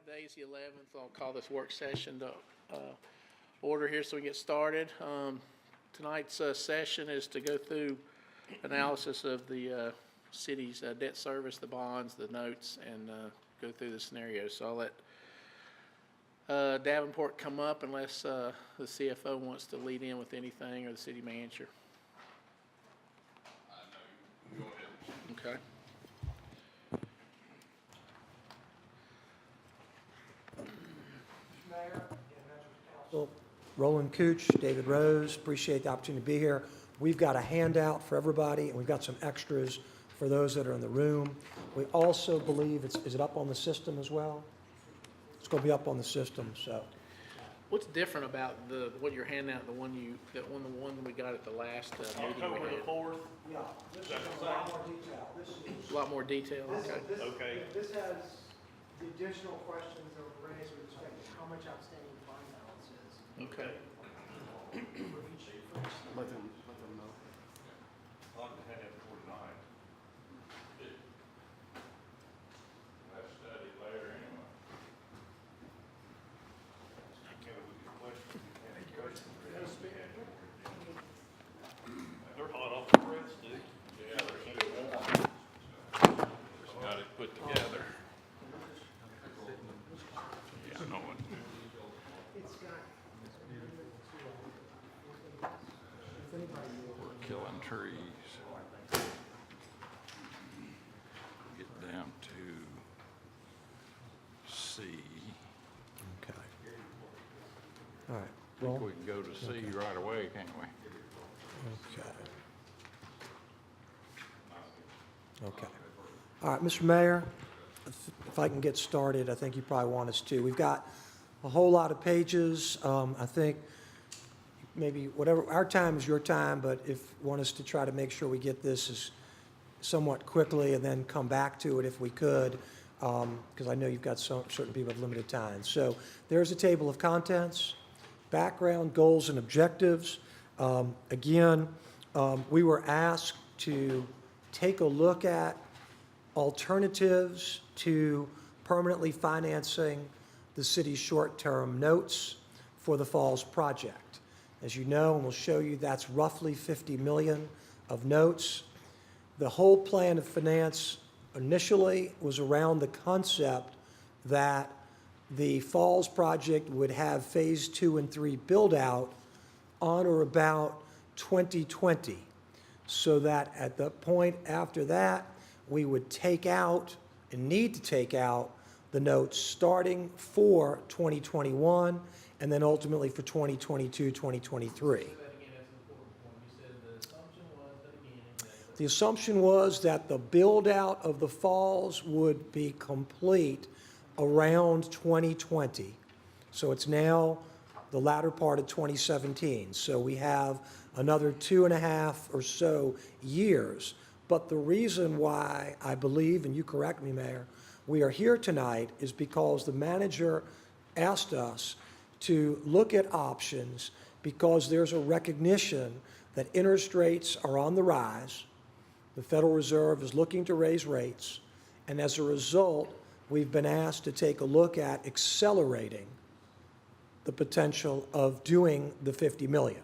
Today's the 11th. I'll call this work session to order here so we can get started. Tonight's session is to go through analysis of the city's debt service, the bonds, the notes, and go through the scenarios. So I'll let Davenport come up unless the CFO wants to lead in with anything, or the city manager. No, go ahead. Okay. Well, Roland Cooch, David Rose, appreciate the opportunity to be here. We've got a handout for everybody, and we've got some extras for those that are in the room. We also believe, is it up on the system as well? It's going to be up on the system, so. What's different about what you're handing out, the one we got at the last meeting we October the had? 4th? Yeah, this Is that is the a lot same? more detail. This is, A lot more detail, okay. Okay. This has the additional questions that were raised with respect to how much outstanding fund balance is Okay. for each. Let them know. I'll have it for tonight. Let's study later anyway. They're hot off the press, dude. Yeah, they're still warm. Just got it put together. Yeah, I know what. It's got. We're killing trees. Get down to C. okay. All right, I think we can go to C right away, can't we? okay. Okay. All right, Mr. Mayor, if I can get started, I think you probably want us to. We've got a whole lot of pages. I think maybe whatever, our time is your time, but if you want us to try to make sure we get this as somewhat quickly and then come back to it if we could, because I know you've got certain people with limited time. So there's a table of contents, background, goals, and objectives. Again, we were asked to take a look at alternatives to permanently financing the city's short-term notes for the Falls project. As you know, and we'll show you, that's roughly 50 million of notes. The whole plan of finance initially was around the concept that the Falls project would have phase 2 and 3 build out on or about 2020, so that at the point after that, we would take out and need to take out the notes starting for 2021 and then ultimately for 2022, 2023. The assumption was that the build out of the Falls would be complete around 2020. So it's now the latter part of 2017. So we have another 2.5 or so years. But the reason why I believe, and you correct me, Mayor, we are here tonight is because the manager asked us to look at options because there's a recognition that interest rates are on the rise. The Federal Reserve is looking to raise rates. And as a result, we've been asked to take a look at accelerating the potential of doing the 50 million.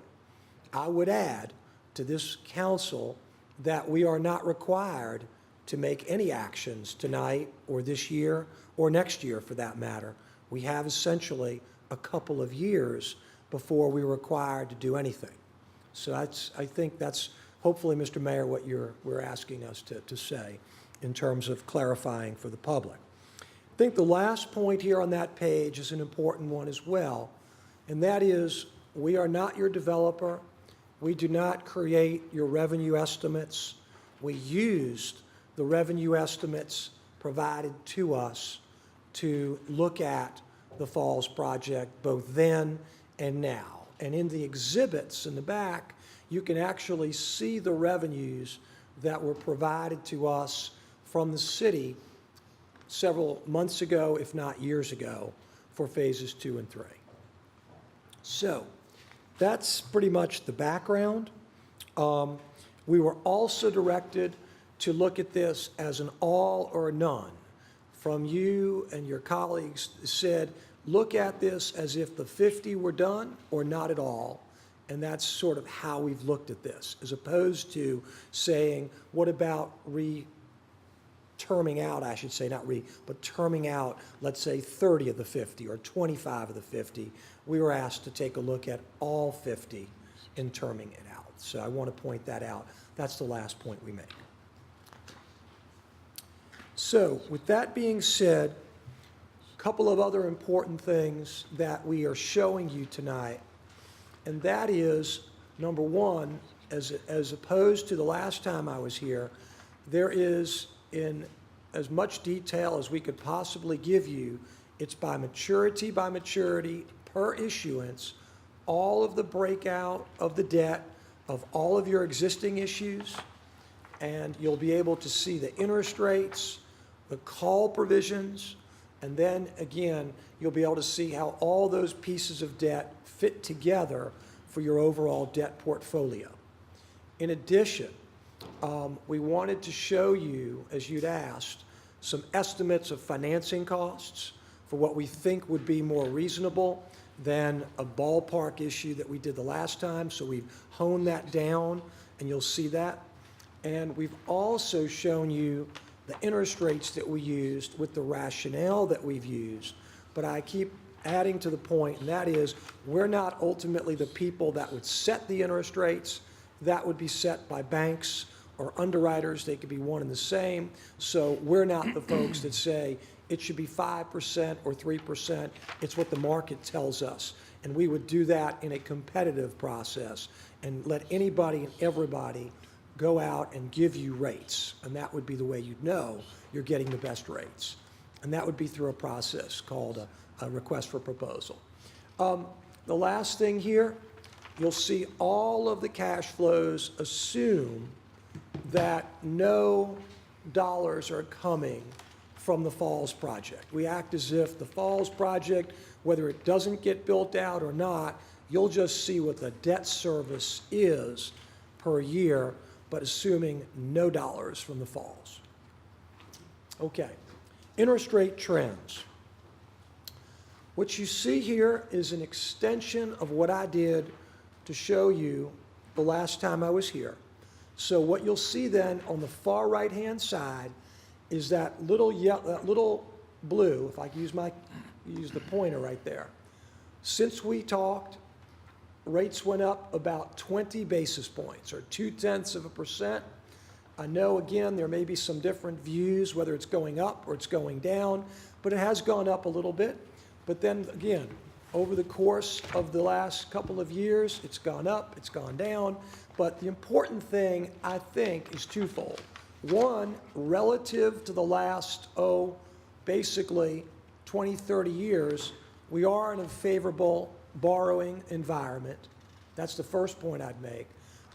I would add to this council that we are not required to make any actions tonight or this year or next year for that matter. We have essentially a couple of years before we're required to do anything. So I think that's hopefully, Mr. Mayor, what we're asking us to say in terms of clarifying for the public. I think the last point here on that page is an important one as well, and that is we are not your developer. We do not create your revenue estimates. We used the revenue estimates provided to us to look at the Falls project both then and now. And in the exhibits in the back, you can actually see the revenues that were provided to us from the city several months ago, if not years ago, for phases 2 and 3. So that's pretty much the background. We were also directed to look at this as an all or none from you and your colleagues said, look at this as if the 50 were done or not at all. And that's sort of how we've looked at this, as opposed to saying, what about terming out, I should say, not but terming out, let's say 30 of the 50 or 25 of the 50. We were asked to take a look at all 50 in terming it out. So I want to point that out. That's the last point we make. So with that being said, a couple of other important things that we are showing you tonight, and that is, number one, as opposed to the last time I was here, there is, in as much detail as we could possibly give you, it's by maturity per issuance, all of the breakout of the debt of all of your existing issues, and you'll be able to see the interest rates, the call provisions, and then again, you'll be able to see how all those pieces of debt fit together for your overall debt portfolio. In addition, we wanted to show you, as you'd asked, some estimates of financing costs for what we think would be more reasonable than a ballpark issue that we did the last time. So we've honed that down, and you'll see that. And we've also shown you the interest rates that we used with the rationale that we've used. But I keep adding to the point, and that is, we're not ultimately the people that would set the interest rates. That would be set by banks or underwriters. They could be one and the same. So we're not the folks that say it should be 5% or 3%. It's what the market tells us. And we would do that in a competitive process and let anybody and everybody go out and give you rates. And that would be the way you'd know you're getting the best rates. And that would be through a process called a request for proposal. The last thing here, you'll see all of the cash flows assume that no dollars are coming from the Falls project. We act as if the Falls project, whether it doesn't get built out or not, you'll just see what the debt service is per year, but assuming no dollars from the Falls. Okay, interest rate trends. What you see here is an extension of what I did to show you the last time I was here. So what you'll see then on the far right-hand side is that little blue, if I can use the pointer right there. Since we talked, rates went up about 20 basis points, or 0.2%. I know, again, there may be some different views, whether it's going up or it's going down, but it has gone up a little bit. But then, again, over the course of the last couple of years, it's gone up, it's gone down. But the important thing, I think, is twofold. One, relative to the last, basically 20, 30 years, we are in a favorable borrowing environment. That's the first point I'd make.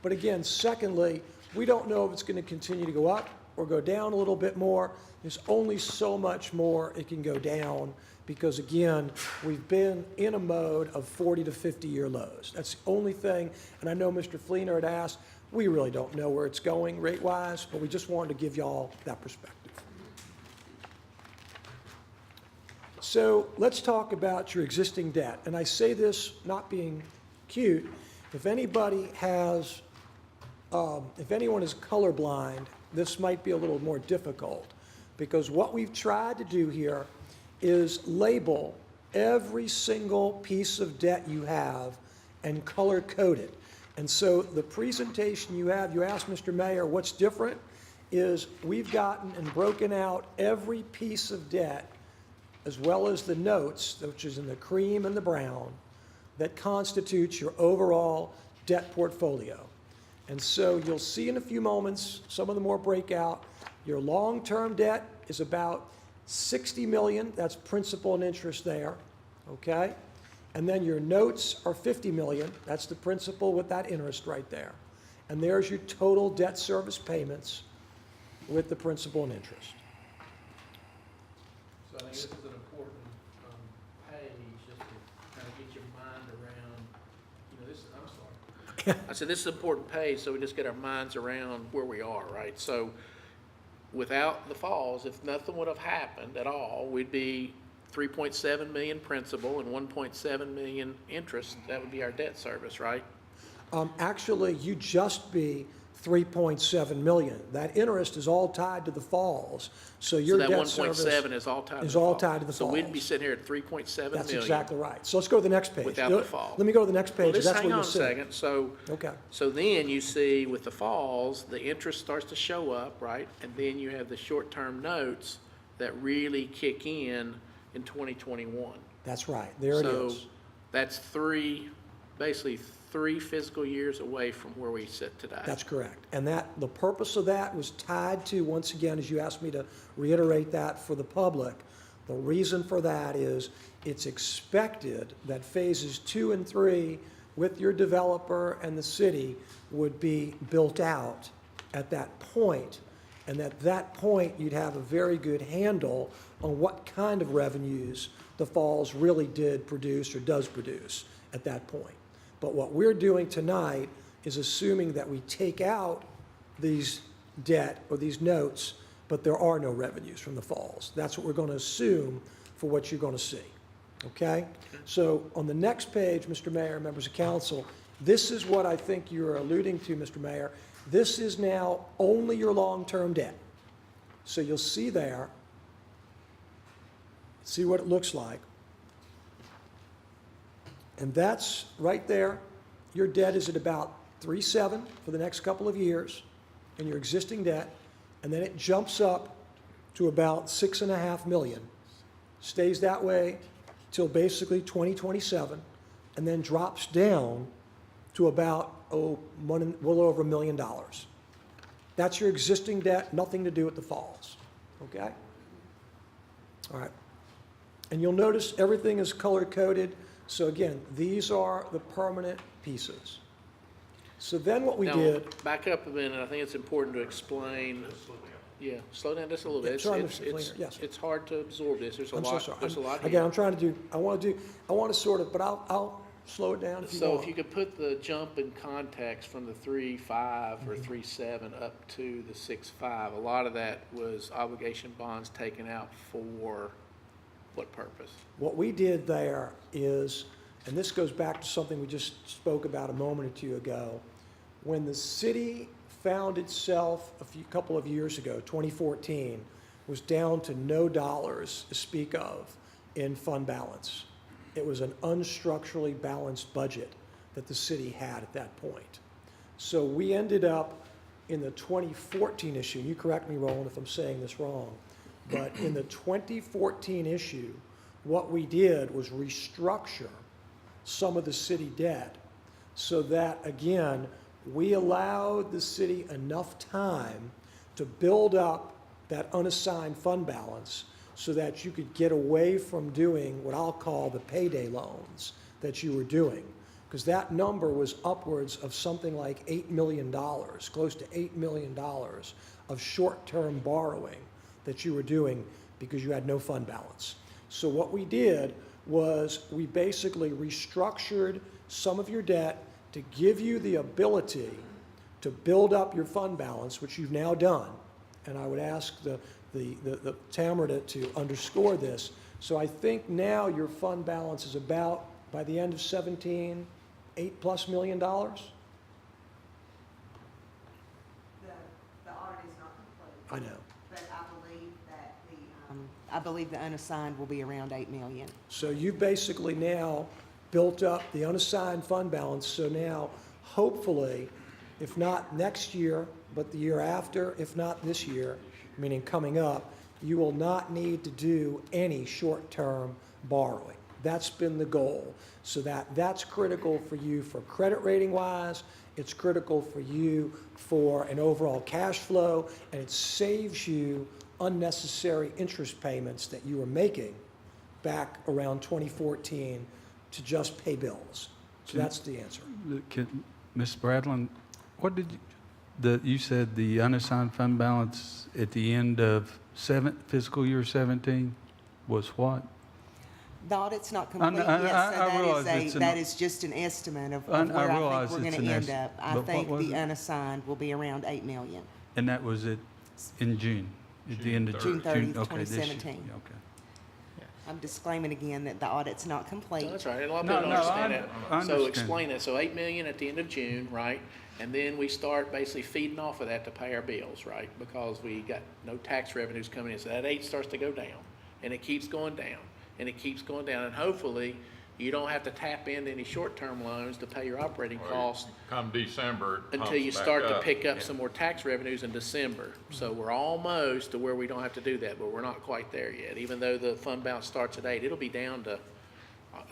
But again, secondly, we don't know if it's going to continue to go up or go down a little bit more. There's only so much more it can go down because, again, we've been in a mode of 40 to 50-year lows. That's the only thing. And I know Mr. Fleener had asked, we really don't know where it's going rate-wise, but we just wanted to give you all that perspective. So let's talk about your existing debt. And I say this not being cute. If anybody has, if anyone is colorblind, this might be a little more difficult because what we've tried to do here is label every single piece of debt you have and color code it. And so the presentation you asked Mr. Mayor, what's different is we've gotten and broken out every piece of debt as well as the notes, which is in the cream and the brown, that constitutes your overall debt portfolio. And so you'll see in a few moments some of the more breakout. Your long-term debt is about $60 million. That's principal and interest there, okay? And then your notes are $50 million. That's the principal with that interest right there. And there's your total debt service payments with the principal and interest. So I think this is an important page just to kind of get your mind around, I'm sorry. I said this is an important page so we just get our minds around where we are, right? So without the falls, if nothing would have happened at all, we'd be 3.7 million principal and 1.7 million interest. That would be our debt service, right? Actually, you'd just be 3.7 million. That interest is all tied to the falls, so So your that debt 1.7 service. is all tied to the is all falls. tied to the So we'd be falls. sitting here at 3.7 That's million. exactly right. So let's go to the next page. Without the fall. Let me go to the next Well, page, 'cause just that's hang what on you'll a see. second. So, Okay. so then you see with the falls, the interest starts to show up, right? And then you have the short-term notes that really kick in 2021. That's right. There it So is. that's basically three fiscal years away from where we sit today. That's correct. And the purpose of that was tied to, once again, as you asked me to reiterate that for the public, the reason for that is it's expected that phases 2 and 3 with your developer and the city would be built out at that point. And at that point, you'd have a very good handle on what kind of revenues the falls really did produce or does produce at that point. But what we're doing tonight is assuming that we take out these debt or these notes, but there are no revenues from the falls. That's what we're going to assume for what you're going to see. Okay? So on the next page, Mr. Mayor, members of council, this is what I think you're alluding to, Mr. Mayor. This is now only your long-term debt. So you'll see there, see what it looks like. And that's right there. Your debt is at about 3.7 for the next couple of years in your existing debt. And then it jumps up to about 6.5 million. Stays that way till basically 2027, and then drops down to about, well over $1 million. That's your existing debt, nothing to do with the falls, okay? All right. And you'll notice everything is color-coded. So again, these are the permanent pieces. So then what we Now, did, back up a minute. I think it's important to explain. Yeah, slow down just a little Yeah, bit. sorry, It's- Mr. it's- Fleener, yes. It's hard to absorb this. There's a I'm so lot, sorry. there's a lot Again, here. I want to sort of, but I'll slow it down if you So want. if you could put the jump in context from the 3.5 Mm-hmm. or 3.7 up to the 6.5, a lot of that was obligation bonds taken out for what purpose? What we did there is, and this goes back to something we just spoke about a moment or two ago, when the city found itself couple of years ago, 2014, was down to no dollars to speak of in fund balance. It was an unstructurally balanced budget that the city had at that point. So we ended up in the 2014 issue, you correct me, Roland, if I'm saying this wrong, but in the 2014 issue, what we did was restructure some of the city debt so that, again, we allowed the city enough time to build up that unassigned fund balance so that you could get away from doing what I'll call the payday loans that you were doing. Because that number was upwards of something like $8 million, close to $8 million of short-term borrowing that you were doing because you had no fund balance. So what we did was we basically restructured some of your debt to give you the ability to build up your fund balance, which you've now done. And I would ask the Tamara to underscore this. So I think now your fund balance is about, by the end of 17, $8+ million? The audit is not complete, I know. but I believe the unassigned will be around 8 million. So you basically now built up the unassigned fund balance, so now, hopefully, if not next year, but the year after, if not this year, meaning coming up, you will not need to do any short-term borrowing. That's been the goal. So that's critical for you for credit rating-wise, it's critical for you for an overall cash flow, and it saves you unnecessary interest payments that you were making back around 2014 to just pay bills. So that's the answer. Ms. Bradlin, what did you said the unassigned fund balance at the end of fiscal year 17 was what? The audit's not complete I yet, realize so it's that is just an estimate of I where I realize think we're it's going to an end up. I but what think was the it? unassigned will be around 8 million. And that was it in June? At the end of June 30th, okay, this year. 2017. Okay. I'm disclaiming again that the audit's not complete. No, that's right, a lot of No, people don't no, understand I that. So understand. explain that, so 8 million at the end of June, right? And then we start basically feeding off of that to pay our bills, right? Because we got no tax revenues coming in, so that 8 starts to go down, and it keeps going down, and it keeps going down, and hopefully, you don't have to tap into any short-term loans to pay your operating costs Come December, it until you pumps back start to up. pick up some more tax revenues in December. So we're almost to where we don't have to do that, but we're not quite there yet. Even though the fund balance starts at 8, it'll be down to,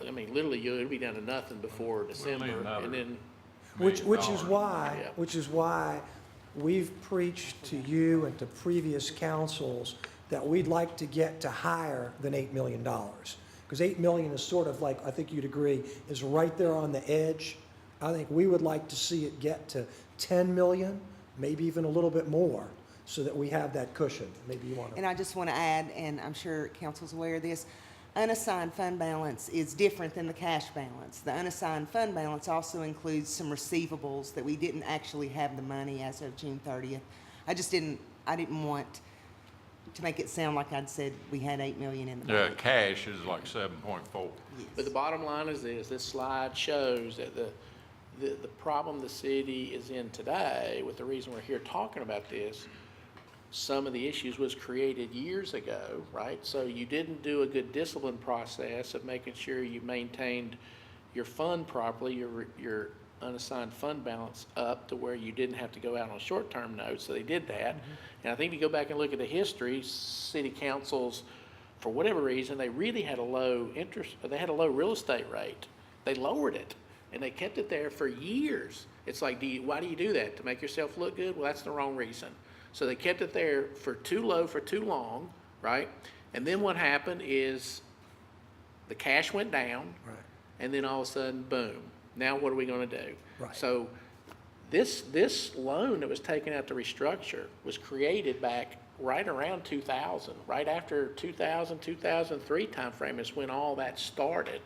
I mean, literally, it'll be down to nothing before December. another- And then, Which is $1 why, Yeah. which is why we've preached to you and to previous councils that we'd like to get to higher than $8 million. Because 8 million is sort of like, I think you'd agree, is right there on the edge. I think we would like to see it get to 10 million, maybe even a little bit more, so that we have that cushion. Maybe you want to. And I just want to add, and I'm sure council's aware of this, unassigned fund balance is different than the cash balance. The unassigned fund balance also includes some receivables that we didn't actually have the money as of June 30th. I didn't want to make it sound like I'd said we had 8 million in the Yeah, bank. cash is like 7.4. but the bottom line is this slide shows that the problem the city is in today, with the reason we're here talking about this, some of the issues was created years ago, right? So you didn't do a good discipline process of making sure you maintained your fund properly, your unassigned fund balance up to where you didn't have to go out on short-term notes, so they did that. And I think if you go back and look at the history, city councils, for whatever reason, they really had a low real estate rate. They lowered it, and they kept it there for years. It's like, why do you do that? To make yourself look good? Well, that's the wrong reason. So they kept it there for too low for too long, right? And then what happened is the cash went down, Right. and then all of a sudden, boom. Now what are we gonna do? Right. So this loan that was taken out to restructure was created back right around 2000, right after 2000, 2003 timeframe is when all that started.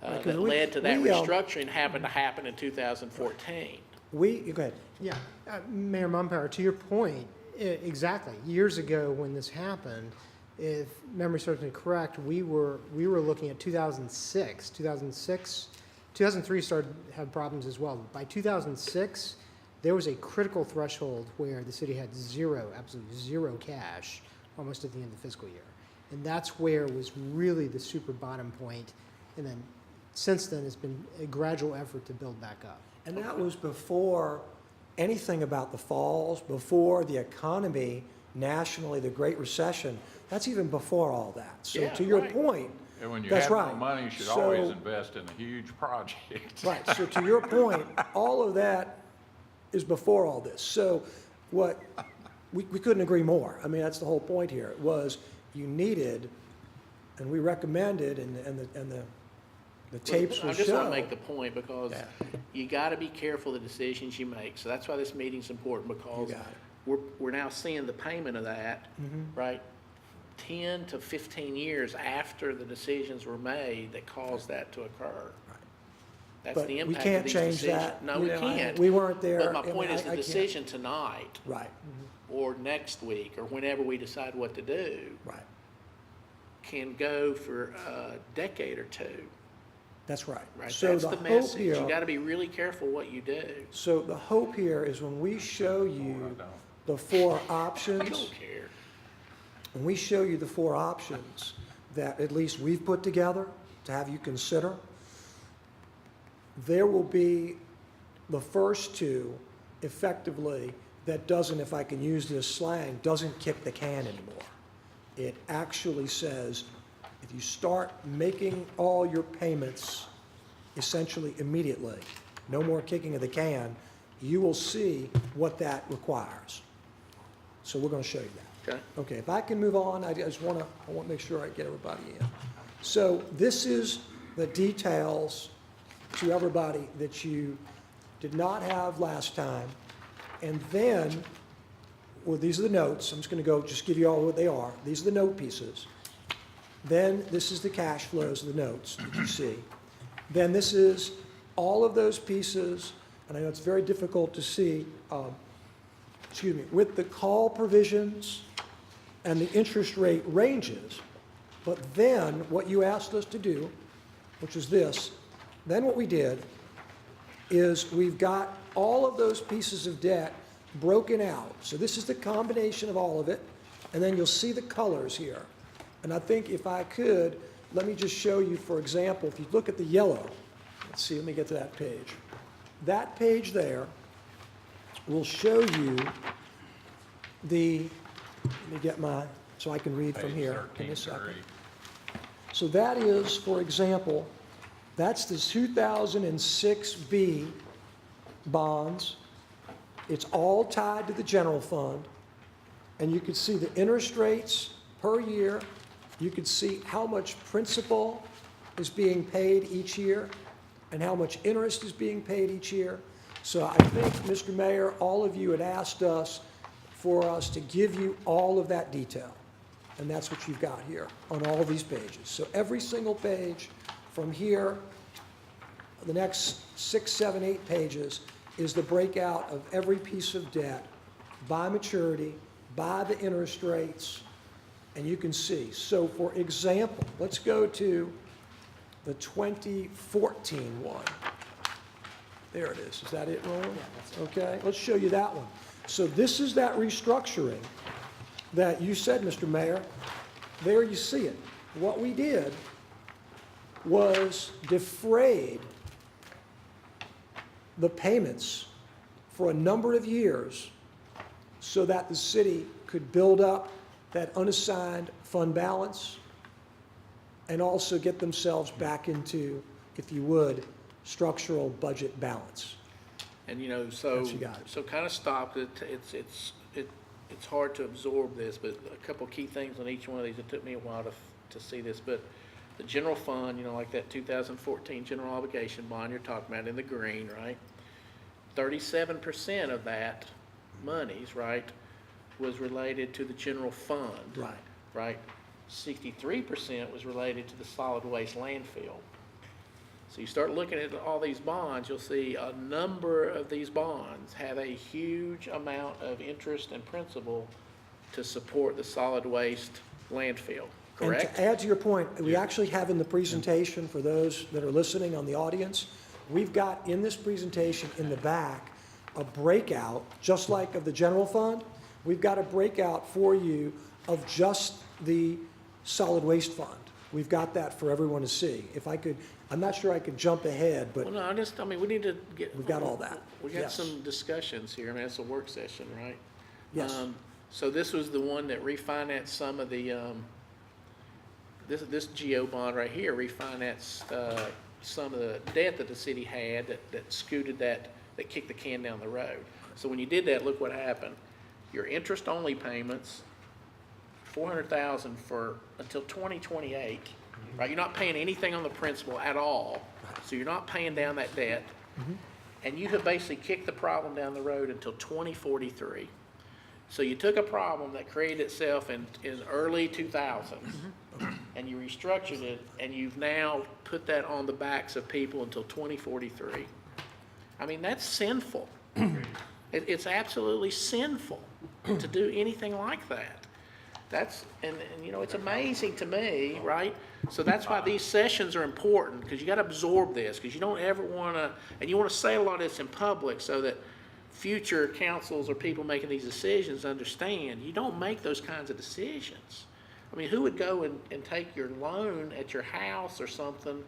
Right, 'cause That we- led to that we, restructuring happened to happen in 2014. You go ahead. Yeah, Mayor Mumpower, to your point, exactly. Years ago, when this happened, if memory serves me correct, we were looking at 2006. 2003 started to have problems as well. By 2006, there was a critical threshold where the city had absolutely zero cash, almost at the end of the fiscal year. And that's where was really the super bottom point. And then, since then, it's been a gradual effort to build back up. And that was before anything about the falls, before the economy nationally, the Great Recession. That's even before all that. So Yeah, to your right. point, And when you that's have no right. money, you should So- always invest in a huge project. Right, so to your point, all of that is before all this. So we couldn't agree more. I mean, that's the whole point here. It was you needed, and we recommended, and the tapes will I just want show. to make the point because Yeah. you got to be careful of the decisions you make. So that's why this meeting's important, because got it. we're now seeing the payment of that, right? 10 to 15 years after the decisions were made that caused that to occur. That's But the we impact can't of these change decisions. that. No, You we know, can't. we weren't there. But my I mean, point is I the can't. decision tonight Right, or next week or whenever we decide what to do right. can go for a decade or two, That's right. right? So That's the the hope message. here. You got to be really careful what you do. So the hope here is when we show you the four I options, don't care. when we show you the four options that at least we've put together to have you consider, there will be the first two effectively that doesn't, if I can use this slang, doesn't kick the can anymore. It actually says, if you start making all your payments essentially immediately, no more kicking of the can, you will see what that requires. So we're going to show you that. Okay. Okay, if I can move on, I want to make sure I get everybody in. So this is the details to everybody that you did not have last time. And then, well, these are the notes. I'm just going to just give you all what they are. These are the note pieces. Then this is the cash flows of the notes that you see. Then this is all of those pieces, and I know it's very difficult to see, with the call provisions and the interest rate ranges. But then what you asked us to do, which is this, then what we did is we've got all of those pieces of debt broken out. So this is the combination of all of it, and then you'll see the colors here. And I think if I could, let me just show you, for example, if you look at the yellow, let's see, let me get to that page. That page there will show you the, let me get my, so I can read from here. Give me a second. So that is, for example, that's the 2006B bonds. It's all tied to the general fund. And you can see the interest rates per year. You can see how much principal is being paid each year and how much interest is being paid each year. So I think, Mr. Mayor, all of you had asked us for us to give you all of that detail. And that's what you've got here on all these pages. So every single page from here, the next 6, 7, 8 pages is the breakout of every piece of debt by maturity, by the interest rates, and you can see. So for example, let's go to the 2014 one. There it is. Is that it, Roland? Okay, let's show you that one. So this is that restructuring that you said, Mr. Mayor. There you see it. What we did was defrayed the payments for a number of years so that the city could build up that unassigned fund balance and also get themselves back into, if you would, structural budget balance. And, you know, so, Yes, you got it. so kind of stop it. It's hard to absorb this, but a couple key things on each one of these. It took me a while to see this, but the general fund, you know, like that 2014 general obligation bond you're talking about in the green, right? 37% of that monies, right, was related to the general fund. Right. Right? 63% was related to the solid waste landfill. So you start looking at all these bonds, you'll see a number of these bonds have a huge amount of interest and principal to support the solid waste landfill, And correct? to add to your point, we actually have in the presentation, for those that are listening on the audience, we've got in this presentation in the back a breakout, just like of the general fund, we've got a breakout for you of just the solid waste fund. We've got that for everyone to see. If I could, I'm not sure I could jump ahead, but Well, no, I mean, we need to get. We've got all that. We got Yes. some discussions here. I mean, it's a work session, right? yes, So this was the one that refinanced some of the, this GO bond right here refinanced, some of the debt that the city had that scooted that kicked the can down the road. So when you did that, look what happened. Your interest-only payments, $400,000 for, until 2028, right? You're not paying anything on the principal at all. So you're not paying down that debt. And you have basically kicked the problem down the road until 2043. So you took a problem that created itself in early 2000s, and you restructured it, and you've now put that on the backs of people until 2043. I mean, that's sinful. It's absolutely sinful to do anything like that. And you know, it's amazing to me, right? So that's why these sessions are important, because you got to absorb this, because you don't ever want to, and you want to say a lot of this in public so that future councils or people making these decisions understand you don't make those kinds of decisions. I mean, who would go and take your loan at your house or something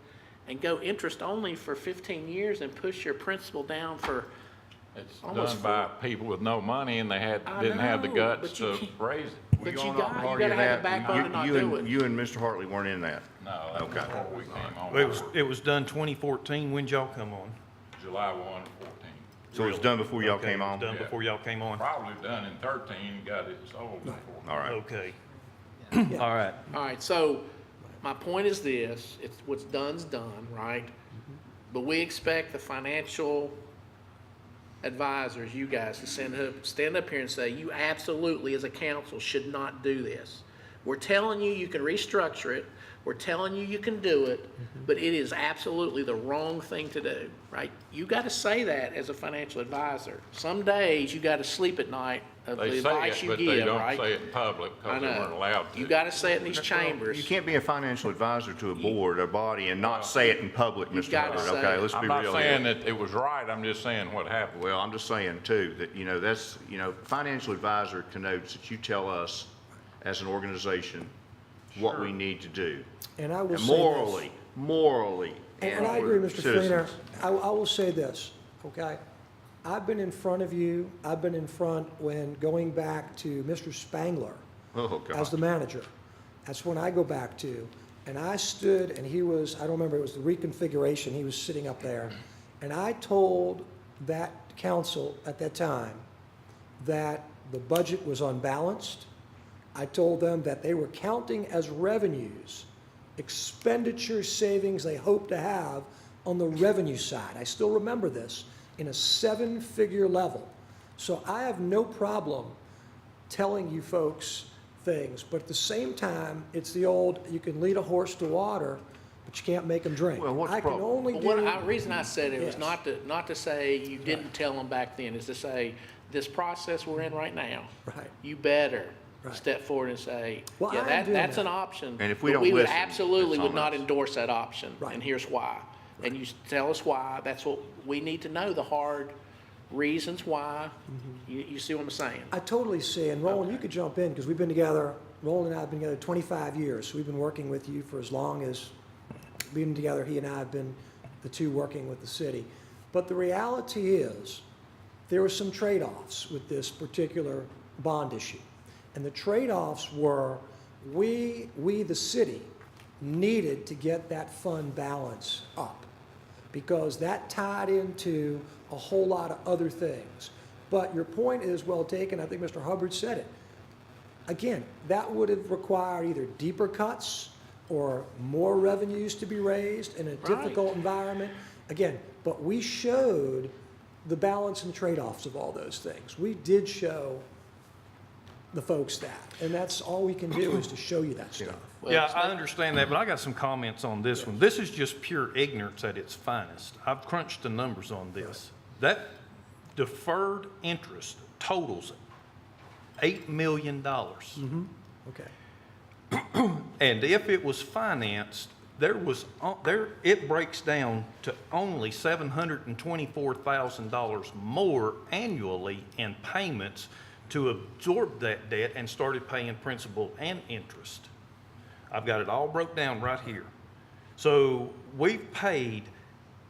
and go interest only for 15 years and push your principal down for It's almost done by people with no money and they I didn't have the know, guts but you to can't- raise it. But you Going got, off you part got to of have the that, backbone to not you do and it. You and Mr. Hartley weren't in that. No, that's Okay. before we came on. It was done 2014. When did y'all come on? July 1, 14. So it was done before y'all Okay, came it was on? done before y'all came on? Probably done in 13, got it sold before. All right. Okay. All right. All right, so my point is this, it's what's done's done, right? But we expect the financial advisors, you guys, to stand up here and say, you absolutely, as a council, should not do this. We're telling you you can restructure it, we're telling you you can do it, but it is absolutely the wrong thing to do, right? You got to say that as a financial advisor. Some days you got to sleep at night of They the say advice it, you but they give, don't right? say it in public I because they know. weren't allowed to. You gotta say it in these You chambers. can't be a financial advisor to a board or body and not say it in public, You Mr. gotta Hubbard, say okay? it. Let's be I'm real not saying here. that it was right, I'm just saying what happened. Well, I'm just saying too, that, that's, financial advisor connotes that you tell us as an organization what we need to do. And I will And say this. morally. And I agree, we're Mr. Fleener. citizens. I will say this, okay? I've been in front of you, I've been in front when going back to Mr. Spangler Oh, as God. the manager. That's when I go back to. And I stood, and he was, I don't remember, it was the reconfiguration, he was sitting up there. And I told that council at that time that the budget was unbalanced. I told them that they were counting as revenues expenditure savings they hope to have on the revenue side. I still remember this, in a 7-figure level. So I have no problem telling you folks things, but at the same time, it's the old, you can lead a horse to water, but you can't make him drink. Well, what's the I can problem? only Well, do. reason I said it was Yes. not to say you didn't tell them back then, is to say, this process we're in right now. Right. You better Right. step forward and say, Well, yeah, I am doing that's that. an option. And if we but don't we would listen, absolutely it's would on not us. endorse that option, Right. and here's why. And you tell us why, that's what, we need to know the hard reasons why. You see what I'm saying? I totally see, and Roland, you could jump in, because we've been together, Roland and I have been together 25 years, so we've been working with you for as long as, being together, he and I have been the two working with the city. But the reality is, there were some trade-offs with this particular bond issue. And the trade-offs were, we, the city, needed to get that fund balance up, because that tied into a whole lot of other things. But your point is well taken, I think Mr. Hubbard said it. Again, that would have required either deeper cuts or more revenues to be raised in a difficult environment. Again, but we showed the balance and trade-offs of all those things. We did show the folks that, and that's all we can do is to show you that stuff. Well, Yeah, it's I understand that, but I got some comments on this one. This is just pure ignorance at its finest. I've crunched the numbers on this. That deferred interest totals $8 million. Okay. And if it was financed, it breaks down to only $724,000 more annually in payments to absorb that debt and started paying principal and interest. I've got it all broke down right here. So we've paid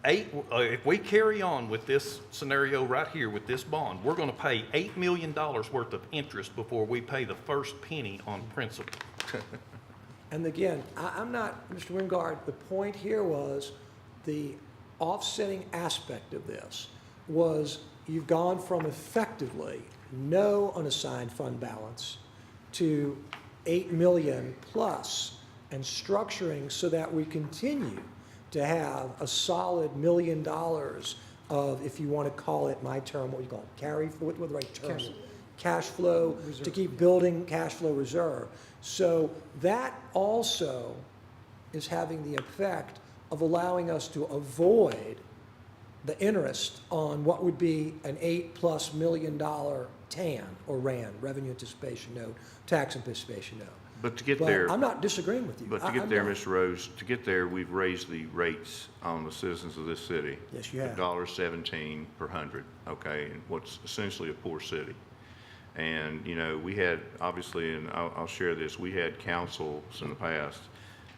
if we carry on with this scenario right here with this bond, we're gonna pay $8 million worth of interest before we pay the first penny on principal. And again, I'm not, Mr. Wingard, the point here was the offsetting aspect of this was you've gone from effectively no unassigned fund balance to 8 million plus and structuring so that we continue to have a solid $1 million of, if you want to call it, my term, what do you call it, carry, what the right term? Cash flow, to keep building cash flow reserve. So that also is having the effect of allowing us to avoid the interest on what would be an $8+ million TAN or RAN, revenue anticipation note, tax anticipation note. But to get But there. I'm not disagreeing with you. But to I'm get there, not. Mr. Rose, to get there, we've raised the rates on the citizens of this city. Yes, you have. $1.17 per hundred, okay, in what's essentially a poor city. And, we had, obviously, and I'll share this, we had councils in the past,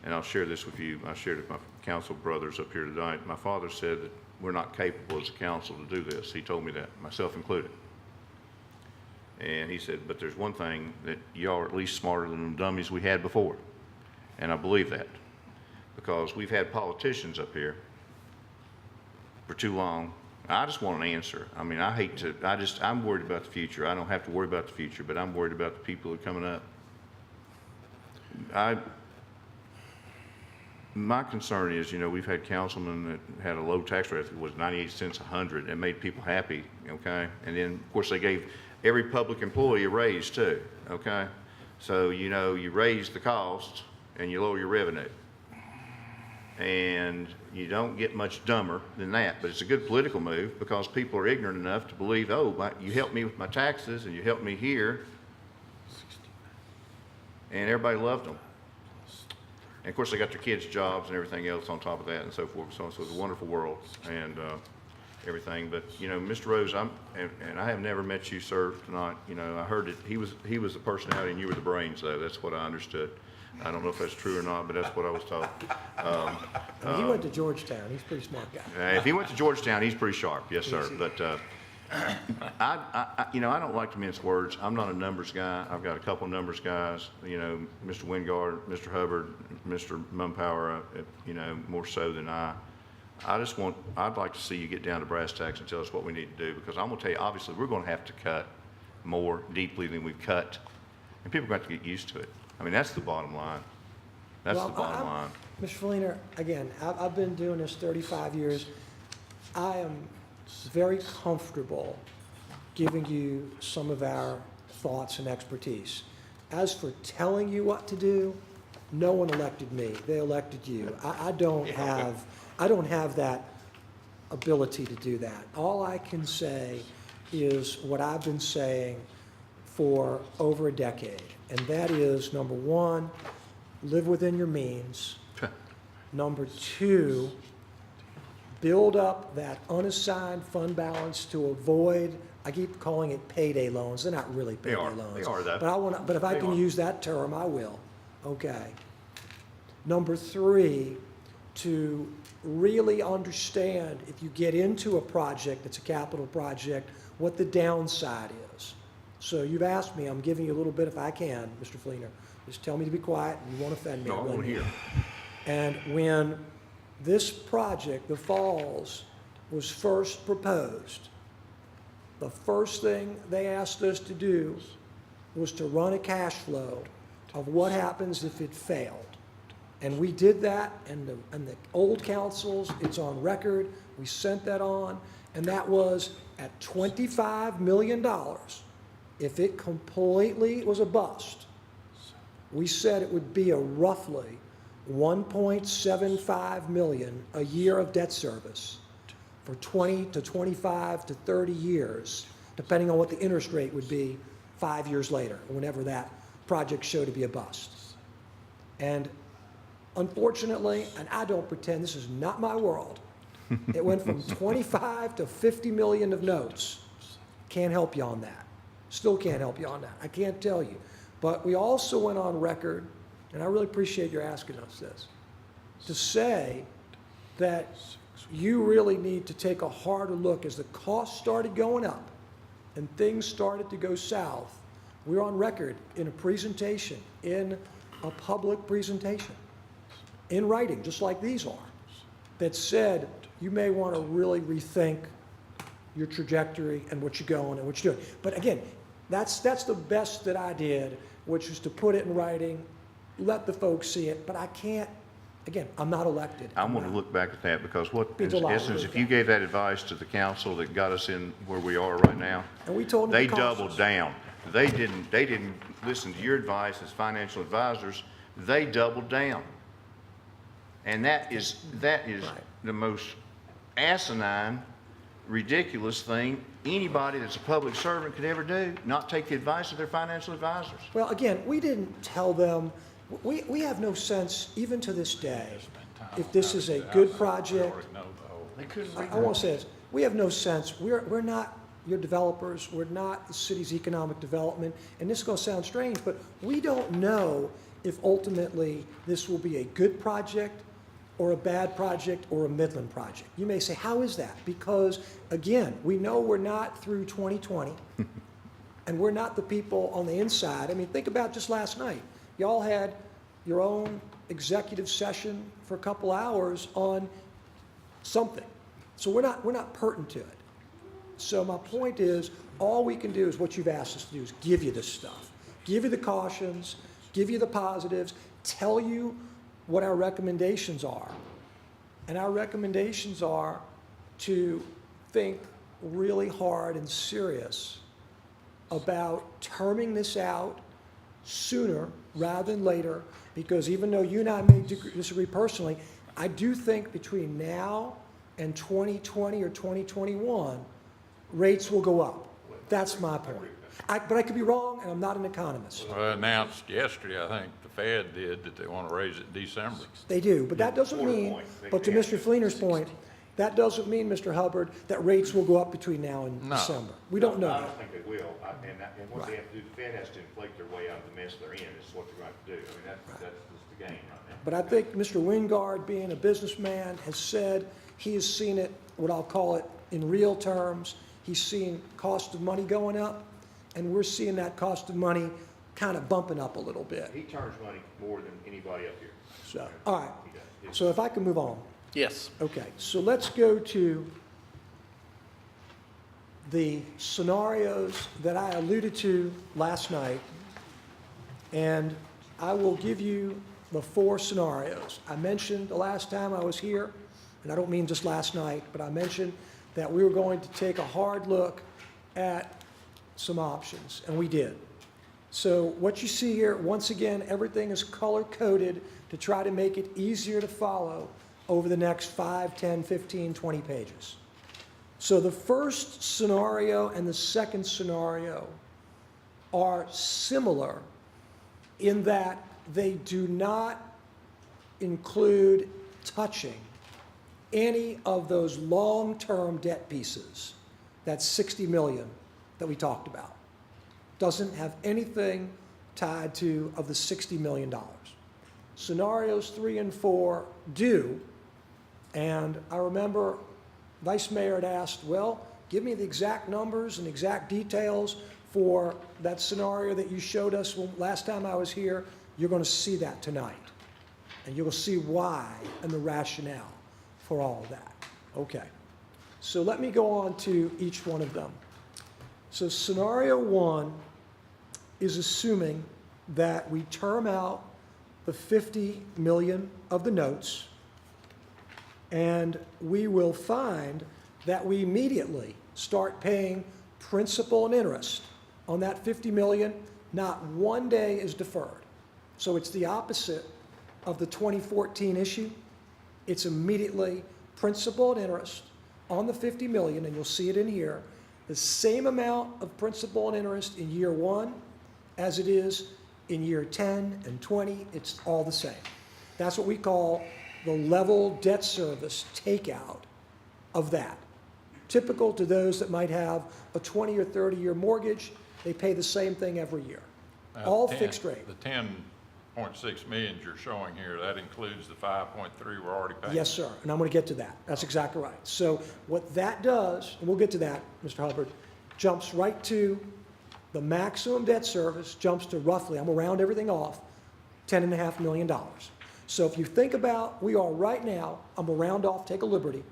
and I'll share this with you. I shared it with my council brothers up here tonight. My father said that we're not capable as a council to do this. He told me that, myself included. And he said, but there's one thing, that y'all are at least smarter than the dummies we had before. And I believe that, because we've had politicians up here for too long. I just want an answer. I mean, I'm worried about the future. I don't have to worry about the future, but I'm worried about the people that are coming up. My concern is, we've had councilmen that had a low tax rate, it was 98 cents a hundred, and made people happy, okay? And then, of course, they gave every public employee a raise too, okay? So, you raise the cost and you lower your revenue. And you don't get much dumber than that, but it's a good political move because people are ignorant enough to believe, oh, you helped me with my taxes and you helped me here. And everybody loved them. And of course, they got their kids' jobs and everything else on top of that and so forth. So it's a wonderful world and everything. But, you know, Mr. Rose, and I have never met you, sir, tonight. You know, I heard that he was the personality and you were the brains, though. That's what I understood. I don't know if that's true or not, but that's what I was told. He went to Georgetown. He's a pretty smart guy. If he went to Georgetown, he's pretty sharp. Yes, sir. But, you know, I don't like to mince words. I'm not a numbers guy. I've got a couple of numbers guys, you know, Mr. Wingard, Mr. Hubbard, Mr. Mumpower, you know, more so than I. I'd like to see you get down to brass tacks and tell us what we need to do, because I'm gonna tell you, obviously, we're gonna have to cut more deeply than we've cut, and people are going to get used to it. I mean, that's the bottom line. That's Well, the bottom line. Mr. Fleener, again, I've been doing this 35 years. I am very comfortable giving you some of our thoughts and expertise. As for telling you what to do, no one elected me. They elected you. I don't have that ability to do that. All I can say is what I've been saying for over a decade, and that is, number one, live within your means. Number two, build up that unassigned fund balance to avoid, I keep calling it payday loans. They're not really payday loans. They are, though. But if I can use that term, I will. Okay. Number three, to really understand, if you get into a project that's a capital project, what the downside is. So you've asked me, I'm giving you a little bit if I can, Mr. Fleener. Just tell me to be quiet, and you won't offend me. No, I won't hear. And when this project, the Falls, was first proposed, the first thing they asked us to do was to run a cash flow of what happens if it failed. And we did that, and the old councils, it's on record, we sent that on, and that was at $25 million. If it completely was a bust, we said it would be a roughly $1.75 million a year of debt service for 20 to 25 to 30 years, depending on what the interest rate would be 5 years later, whenever that project showed to be a bust. And unfortunately, and I don't pretend, this is not my world, it went from 25 to 50 million of notes. Can't help you on that. Still can't help you on that. I can't tell you. But we also went on record, and I really appreciate your asking us this, to say that you really need to take a harder look as the costs started going up and things started to go south. We're on record in a presentation, in a public presentation, in writing, just like these are, that said you may want to really rethink your trajectory and what you're going and what you're doing. But again, that's the best that I did, which was to put it in writing, let the folks see it, but I can't, again, I'm not elected. I'm going to look back at that, because what, Means in a lot. essence, if you gave that advice to the council that got us in where we are right now, And we told them they the costs. doubled down. They didn't listen to your advice as financial advisors. They doubled down. And that is Right. the most asinine, ridiculous thing anybody that's a public servant could ever do, not take the advice of their financial advisors. Well, again, we didn't tell them, we have no sense, even to this day, if this is a good project. I want to say this, we have no sense, we're not your developers, we're not the city's economic development, and this is going to sound strange, but we don't know if ultimately this will be a good project or a bad project or a Midland project. You may say, how is that? Because, again, we know we're not through 2020, and we're not the people on the inside. I mean, think about just last night. Y'all had your own executive session for a couple hours on something. So we're not pertinent to it. So my point is, all we can do is what you've asked us to do, is give you this stuff. Give you the cautions, give you the positives, tell you what our recommendations are. And our recommendations are to think really hard and serious about terming this out sooner rather than later, because even though you and I may disagree personally, I do think between now and 2020 or 2021, rates will go up. That's my point. But I could be wrong, and I'm not an economist. Well, announced yesterday, I think the Fed did, that they want to raise it in December. They do, but that doesn't mean, but to Mr. Fleener's point, that doesn't mean, Mr. Hubbard, that rates will go up between now and No. December. We don't know I that. don't think they will, and what they have to do, the Fed has to inflate their way out of the mess they're in, is what they're going to do. I mean, that's just the game right now. But I think Mr. Wingard, being a businessman, has said he has seen it, what I'll call it, in real terms. He's seen cost of money going up, and we're seeing that cost of money kind of bumping up a little bit. He turns money more than anybody up here. So, all right. He does. So if I can move on. Yes. Okay, so let's go to the scenarios that I alluded to last night, and I will give you the 4 scenarios. I mentioned the last time I was here, and I don't mean just last night, but I mentioned that we were going to take a hard look at some options, and we did. So what you see here, once again, everything is color-coded to try to make it easier to follow over the next 5, 10, 15, 20 pages. So the first scenario and the second scenario are similar in that they do not include touching any of those long-term debt pieces. That's 60 million that we talked about. Doesn't have anything tied to of the $60 million. Scenarios 3 and 4 do, and I remember Vice Mayor had asked, well, give me the exact numbers and exact details for that scenario that you showed us last time I was here. You're going to see that tonight, and you'll see why and the rationale for all of that. Okay, so let me go on to each one of them. So scenario 1 is assuming that we term out the 50 million of the notes, and we will find that we immediately start paying principal and interest on that 50 million. Not one day is deferred. So it's the opposite of the 2014 issue. It's immediately principal and interest on the 50 million, and you'll see it in here, the same amount of principal and interest in year 1 as it is in year 10 and 20. It's all the same. That's what we call the level debt service takeout of that. Typical to those that might have a 20 or 30-year mortgage, they pay the same thing every year. All fixed rate. The 10.6 million you're showing here, that includes the 5.3 we're already paying? Yes, sir, and I'm going to get to that. That's exactly right. So what that does, and we'll get to that, Mr. Hubbard, jumps right to the maximum debt service, jumps to roughly, I'm going to round everything off, $10.5 million. So if you think about, we are right now, I'm going to round off, take a liberty,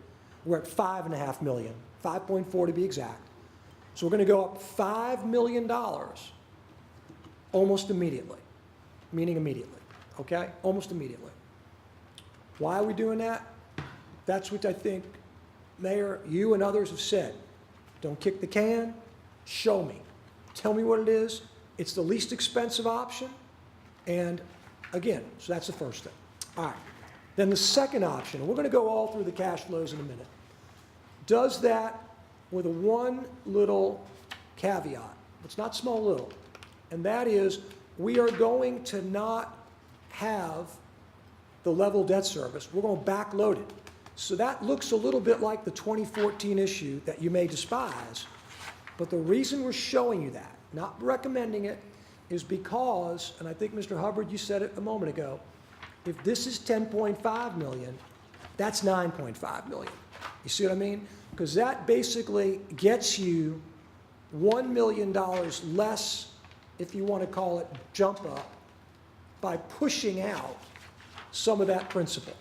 we're at $5.5 million, 5.4 to be exact. So we're going to go up $5 million almost immediately, meaning immediately, okay? Almost immediately. Why are we doing that? That's what I think, Mayor, you and others have said. Don't kick the can, show me. Tell me what it is. It's the least expensive option. And again, so that's the first thing. All right. Then the second option, and we're going to go all through the cash flows in a minute, does that with a one little caveat. It's not small little. And that is, we are going to not have the level debt service. We're going to backload it. So that looks a little bit like the 2014 issue that you may despise. But the reason we're showing you that, not recommending it, is because, and I think Mr. Hubbard, you said it a moment ago, if this is 10.5 million, that's 9.5 million. You see what I mean? Because that basically gets you $1 million less, if you want to call it jump up, by pushing out some of that principal.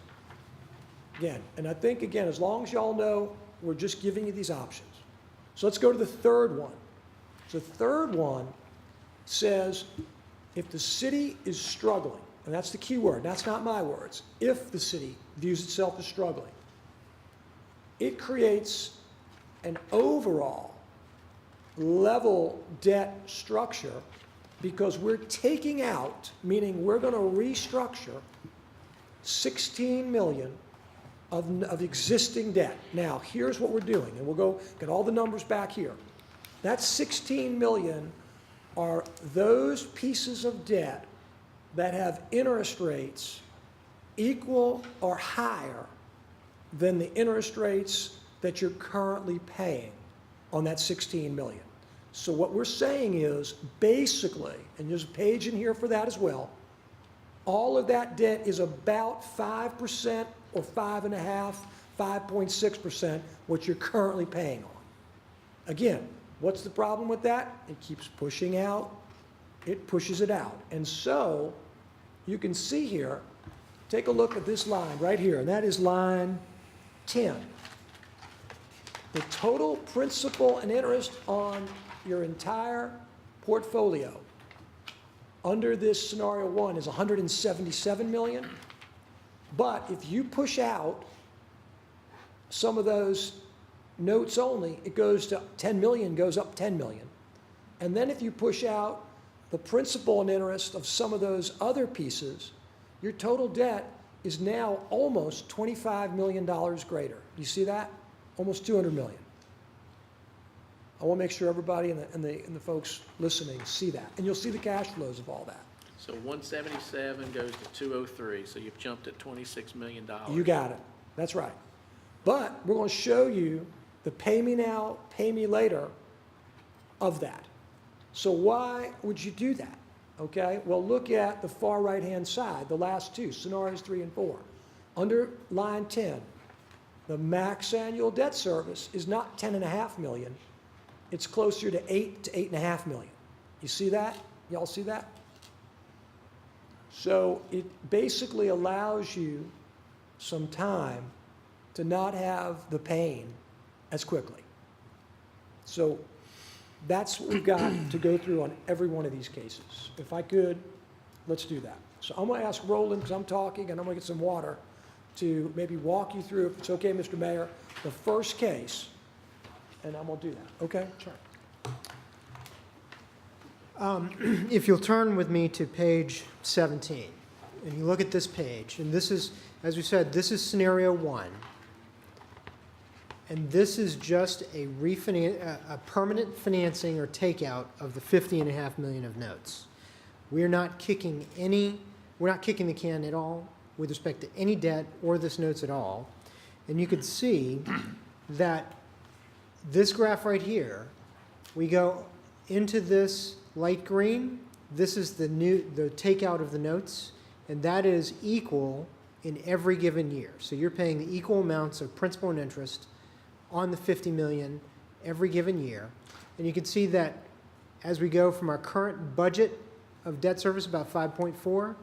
Again, and I think, again, as long as y'all know, we're just giving you these options. So let's go to the third one. So the third one says, if the city is struggling, and that's the key word, that's not my words, if the city views itself as struggling, it creates an overall level debt structure because we're taking out, meaning we're going to restructure 16 million of existing debt. Now, here's what we're doing, and we'll go get all the numbers back here. That 16 million are those pieces of debt that have interest rates equal or higher than the interest rates that you're currently paying on that 16 million. So what we're saying is, basically, and there's a page in here for that as well, all of that debt is about 5% or 5.5%, 5.6%, what you're currently paying on. Again, what's the problem with that? It keeps pushing out, it pushes it out. And so, you can see here, take a look at this line right here, and that is line 10. The total principal and interest on your entire portfolio under this scenario 1 is 177 million. But if you push out some of those notes only, it goes to 10 million, goes up 10 million. And then if you push out the principal and interest of some of those other pieces, your total debt is now almost $25 million greater. You see that? Almost 200 million. I want to make sure everybody and the folks listening see that. And you'll see the cash flows of all that. So 177 goes to 203, so you've jumped at $26 million. You got it. That's right. But we're going to show you the pay me now, pay me later of that. So why would you do that? Okay, well, look at the far right-hand side, the last two, scenarios 3 and 4. Under line 10, the max annual debt service is not 10.5 million. It's closer to 8 to 8.5 million. You see that? Y'all see that? So it basically allows you some time to not have the pain as quickly. So that's what we've got to go through on every one of these cases. If I could, let's do that. So I'm going to ask Roland, because I'm talking, and I'm going to get some water to maybe walk you through, if it's okay, Mr. Mayor, the first case, and I'm going to do that. Okay? Sure. If you'll turn with me to page 17, and you look at this page, and this is, as we said, this is scenario 1. And this is just a permanent financing or takeout of the 50.5 million of notes. We're not kicking the can at all with respect to any debt or this notes at all. And you could see that this graph right here, we go into this light green. This is the takeout of the notes, and that is equal in every given year. So you're paying the equal amounts of principal and interest on the 50 million every given year. And you can see that as we go from our current budget of debt service, about 5.4,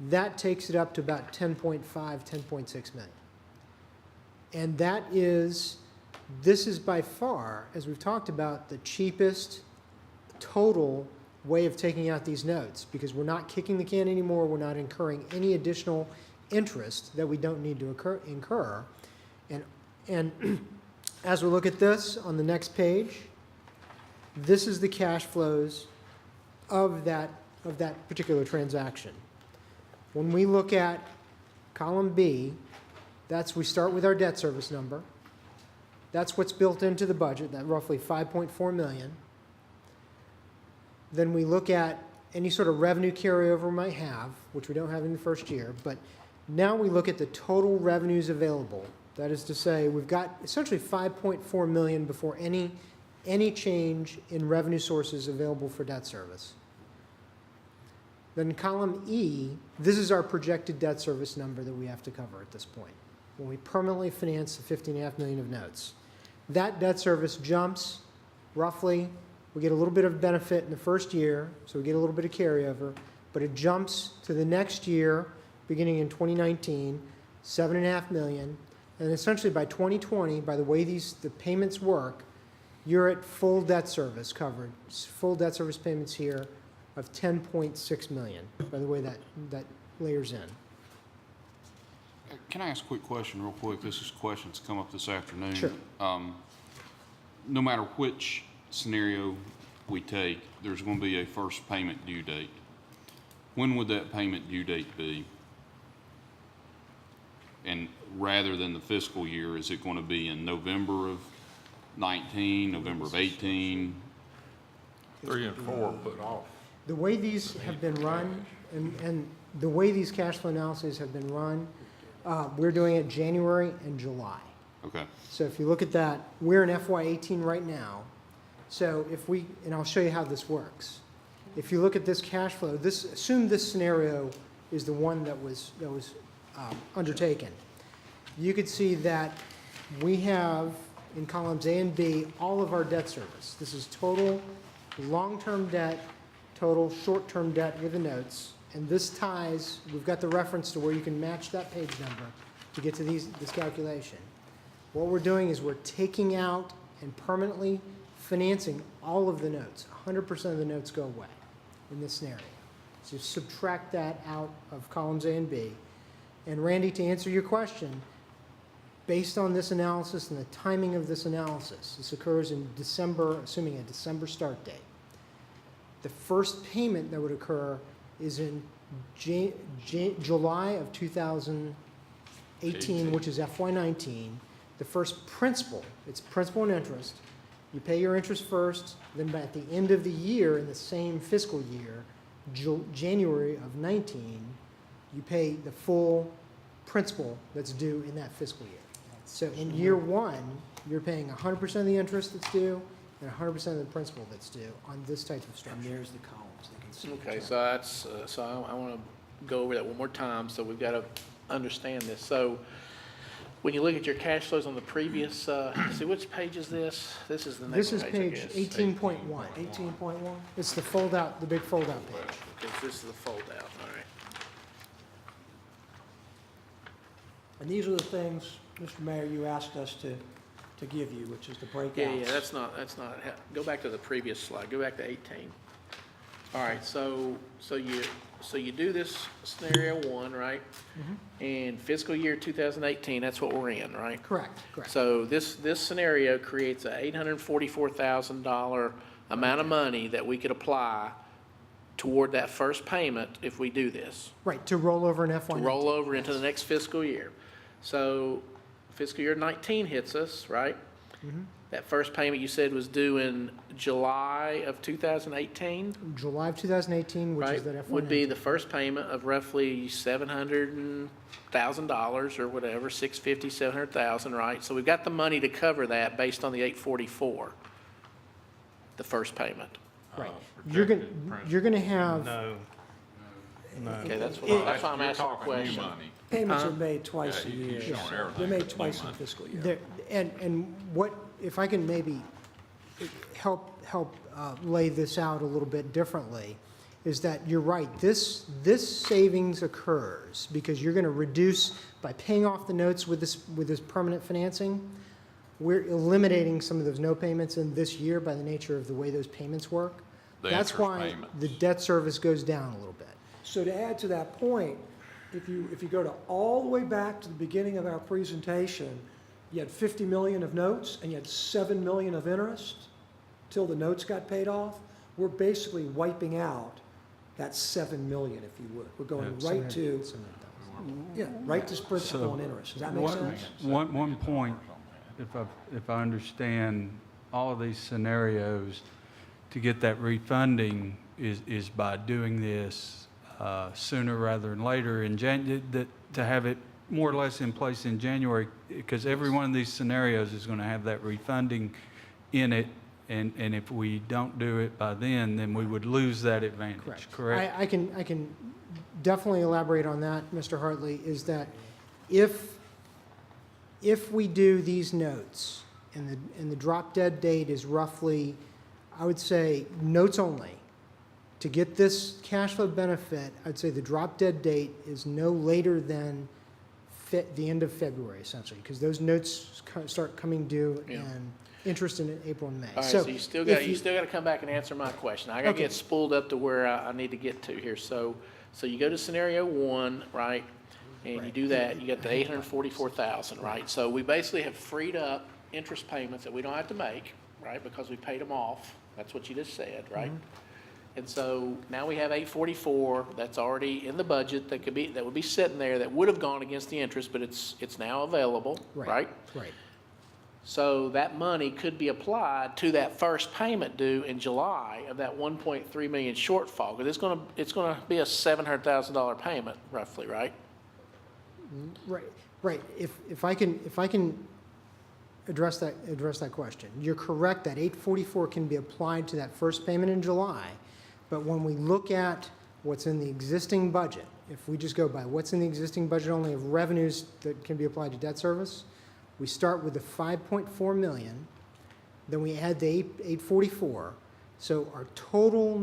that takes it up to about 10.5, 10.6 million. And this is by far, as we've talked about, the cheapest total way of taking out these notes, because we're not kicking the can anymore, we're not incurring any additional interest that we don't need to incur. And as we look at this on the next page, this is the cash flows of that particular transaction. When we look at column B, we start with our debt service number. That's what's built into the budget, that roughly 5.4 million. Then we look at any sort of revenue carryover we might have, which we don't have in the first year, but now we look at the total revenues available. That is to say, we've got essentially 5.4 million before any change in revenue sources available for debt service. Then column E, this is our projected debt service number that we have to cover at this point, when we permanently finance the 50.5 million of notes. That debt service jumps roughly, we get a little bit of benefit in the first year, so we get a little bit of carryover, but it jumps to the next year, beginning in 2019, 7.5 million. And essentially by 2020, by the way the payments work, you're at full debt service covered, full debt service payments here of 10.6 million, by the way that layers in. Can I ask a quick question real quick? This is a question that's come up this afternoon. Sure. No matter which scenario we take, there's going to be a first payment due date. When would that payment due date be? And rather than the fiscal year, is it going to be in November of 19, November of 18? 3 and 4 put off. The way these have been run, and the way these cash flow analyses have been run, we're doing it January and July. Okay. So if you look at that, we're in FY18 right now. So if we, and I'll show you how this works. If you look at this cash flow, assume this scenario is the one that was undertaken. You could see that we have in columns A and B all of our debt service. This is total long-term debt, total short-term debt with the notes, and this ties, we've got the reference to where you can match that page number to get to this calculation. What we're doing is we're taking out and permanently financing all of the notes. 100% of the notes go away in this scenario. So you subtract that out of columns A and B. And Randy, to answer your question, based on this analysis and the timing of this analysis, this occurs in December, assuming a December start date. The first payment that would occur is in July of 2018, which is FY19. The first principal, it's principal and interest. You pay your interest first, then at the end of the year, in the same fiscal year, January of 19, you pay the full principal that's due in that fiscal year. So in year one, you're paying 100% of the interest that's due and 100% of the principal that's due on this type of structure. And there's the columns, they can see. Okay, so that's, so I want to go over that one more time, so we've got to understand this. So when you look at your cash flows on the previous, see, which page is this? This is the next This page, is I page guess. 18.1. 18.1? It's the fold out, the big fold out page. Okay, so this is the fold out, all right. And these are the things, Mr. Mayor, you asked us to give you, which is the breakouts. Yeah, that's not, go back to the previous slide, go back to 18. All right, so you do this scenario one, right? And fiscal year 2018, that's what we're in, right? Correct. So this scenario creates a $844,000 amount of money that we could apply toward that first payment if we do this. Right, to roll over in To FY19. roll over into the next fiscal year. So fiscal year 19 hits us, right? That first payment you said was due in July of 2018, July of 2018, which right? is that FY19. Would be the first payment of roughly $700,000 or whatever, $650,000, $700,000, right? So we've got the money to cover that based on the 844, the first payment. Right. You're gonna have, No. Okay, that's why I'm You're asking a talking new question. money. Payments are made twice a Yeah, year. he's showing everything. They're made twice in a fiscal year. there- and what, if I can maybe help lay this out a little bit differently, is that you're right, this savings occurs because you're gonna reduce, by paying off the notes with this permanent financing, we're eliminating some of those no payments in this year by the nature of the way those payments work. The That's interest why payments. the debt service goes down a little bit. So to add to that point, if you go to all the way back to the beginning of our presentation, you had 50 million of notes and you had 7 million of interest till the notes got paid off. We're basically wiping out that 7 million, if you would. We're going right to, right to principal and interest. Does that make sense? One point, if I understand all of these scenarios, to get that refunding is by doing this sooner rather than later in to have it more or less in place in January, because every one of these scenarios is going to have that refunding in it, and if we don't do it by then we would lose that advantage, correct? I can definitely elaborate on that, Mr. Hartley, is that if we do these notes and the drop dead date is roughly, I would say, notes only, to get this cash flow benefit, I'd say the drop dead date is no later than the end of February, essentially, because those notes start coming due and interest in April and May. All right, so you still got to come back and answer my question. I got to Okay. get spooled up to where I need to get to here. So you go to scenario one, right? And you do that, you get the 844,000, right? So we basically have freed up interest payments that we don't have to make, right? Because we paid them off. That's what you just said, right? And so now we have 844 that's already in the budget that would be sitting there that would have gone against the interest, but it's now available, right? Right. So that money could be applied to that first payment due in July of that 1.3 million shortfall, because it's gonna be a $700,000 payment roughly, right? Right. If I can address that question. You're correct that 844 can be applied to that first payment in July, but when we look at what's in the existing budget, if we just go by what's in the existing budget only of revenues that can be applied to debt service, we start with the 5.4 million, then we add the 844, so our total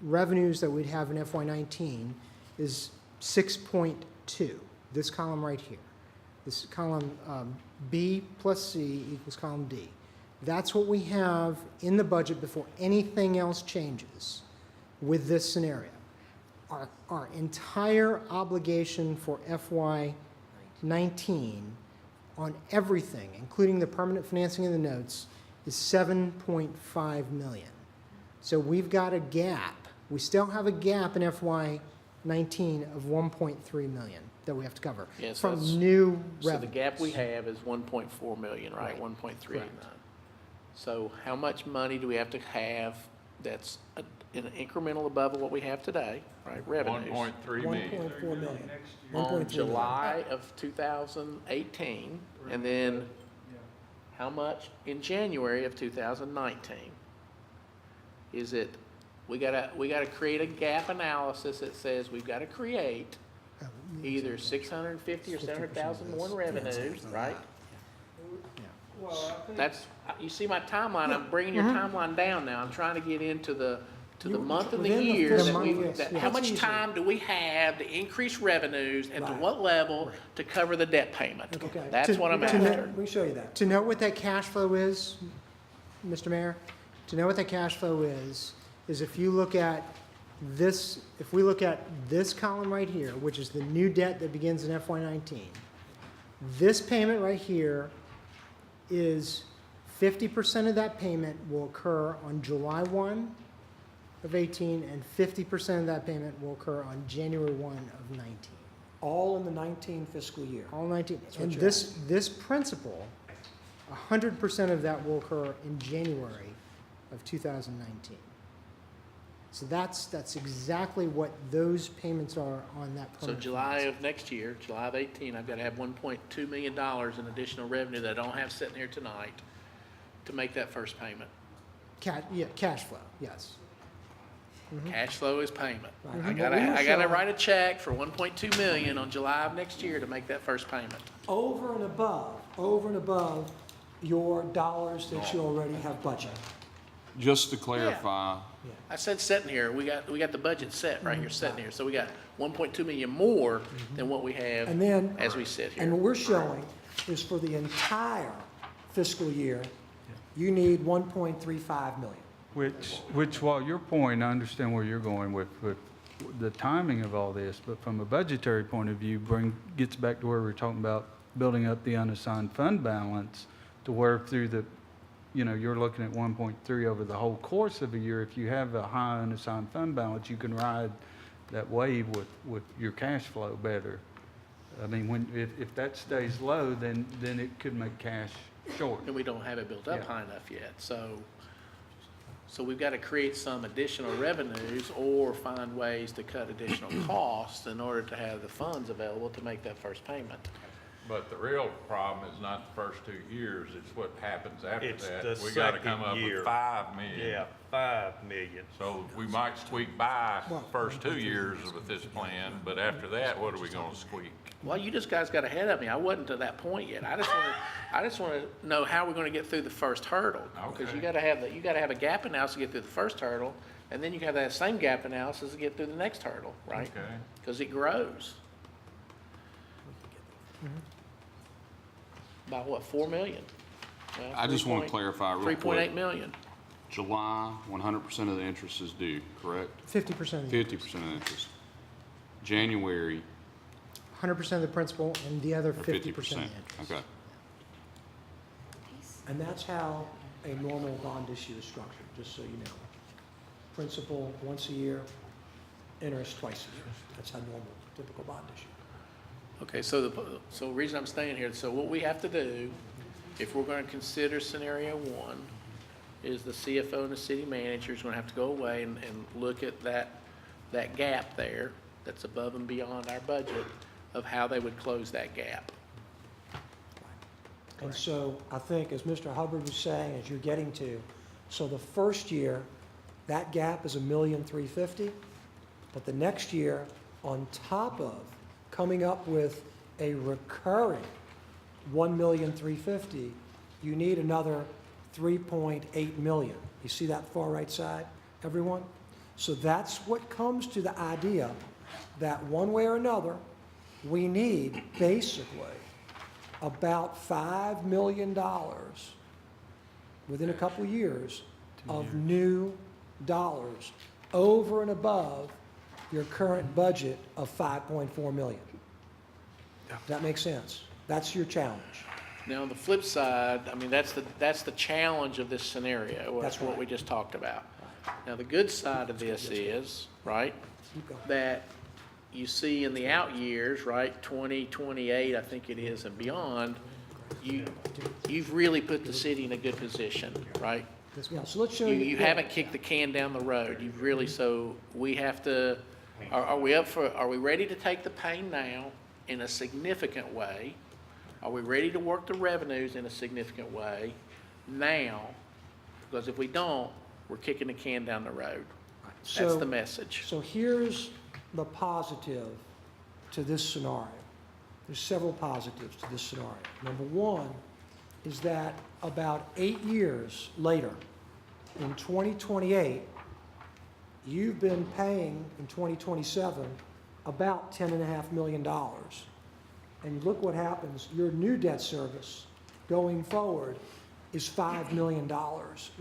revenues that we'd have in FY19 is 6.2, this column right here. This column B plus C equals column D. That's what we have in the budget before anything else changes with this scenario. Our entire obligation for FY19 on everything, including the permanent financing of the notes, is 7.5 million. So we've got a gap. We still have a gap in FY19 of 1.3 million that we have to cover Yeah, so from that's- new So the revenues. gap we have is 1.4 million, right? Right. 1.389. So how much money do we have to have that's in incremental above what we have today, right? Revenues. 1.3 million. 1.4 million. On 1.3 million. July of 2018, and then how much in January of 2019? Is it, we gotta create a gap analysis that says we've gotta create either 650 or 700,000 more in revenues, right? That's, you see my timeline, I'm bringing your timeline down now, I'm trying to get into the month of the within the year fiscal that we, year, that, yeah, how that's much easy. time do we have to increase revenues and to Right. what level to cover the debt payment? Okay. That's what I'm To- after. We can show you that. To know what that cash flow is, Mr. Mayor, to know what that cash flow is if you look at this, if we look at this column right here, which is the new debt that begins in FY19, this payment right here is 50% of that payment will occur on July 1 of 18, and 50% of that payment will occur on January 1 of 19. All in the 19 fiscal year. All 19. what And you're this principal, 100% of that will occur in January of 2019. So that's exactly what those payments are on that So permanent July financing. of next year, July of 18, I've gotta have $1.2 million in additional revenue that I don't have sitting here tonight to make that first payment. Cash flow, yes. Cash flow is payment. Right. I What gotta, we were I gotta showing- write a check for 1.2 million on July of next year to make that first payment. Over and above your dollars that you already have budgeted. Just to clarify, I said sitting here, we got the budget set right here, sitting here, so we got 1.2 million more than what we have And then, as we sit and what here. we're showing is for the entire fiscal year, you need 1.35 million. Which, while your point, I understand where you're going with the timing of all this, but from a budgetary point of view, gets back to where we're talking about building up the unassigned fund balance to where through the, you're looking at 1.3 over the whole course of a year. If you have a high unassigned fund balance, you can ride that wave with your cash flow better. I mean, if that stays low, then it could make cash short. And we don't have it built up Yeah. high enough yet, so we've gotta create some additional revenues or find ways to cut additional costs in order to have the funds available to make that first payment. but the real problem is not the first 2 years, it's what happens after It's that. the We gotta come second up year. with 5 million. Yeah, 5 million. So we might squeak by first 2 years with this plan, but after that, what are we gonna squeak? Well, you just guys got ahead of me. I wasn't to that point yet. I just wanna know how we're gonna get through the first hurdle. Because you Okay. gotta have a gap analysis to get through the first hurdle, and then you have that same gap analysis to get through the next hurdle, right? Okay. Because it grows. By what, 4 million? Well, I just want to 3 clarify real 3.8 quick. million. July, 100% of the interest is due, correct? 50% of the 50% of the interest. January, 100% of the principal and the other or 50% of the 50%. interest. Okay. And that's how a normal bond issue is structured, just so you know. principal once a year, interest twice a year. That's how normal, typical bond issue. Okay, so the reason I'm staying here, so what we have to do, if we're gonna consider scenario one, is the CFO and the city manager is gonna have to go away and look at that gap there, that's above and beyond our budget, of how they would close that gap. And so I think, as Mr. Hubbard was saying, as you're getting to, so the first year, that gap is $1,350,000, but the next year, on top of coming up with a recurring $1,350,000, you need another $3.8 million. You see that far right side, everyone? So that's what comes to the idea that one way or another, we need basically about $5 million within a couple of years of new dollars over and above your current budget of $5.4 million. Does that make sense? That's your challenge. Now, on the flip side, I mean, that's the challenge of this scenario, That's what right. we just talked about. Now, the good side of this is, right, Keep going. that you see in the out years, right, 2028, I think it is, and beyond, you've really put the city in a good position, right? Yeah, so let's show You, you. you haven't kicked the can down the road. You've really, so we have to, are we ready to take the pain now in a significant way? Are we ready to work the revenues in a significant way now? Because if we don't, we're kicking the can down the road. That's So- the message. So here's the positive to this scenario. There's several positives to this scenario. Number one is that about 8 years later, in 2028, you've been paying in 2027 about $10.5 million. And look what happens, your new debt service going forward is $5 million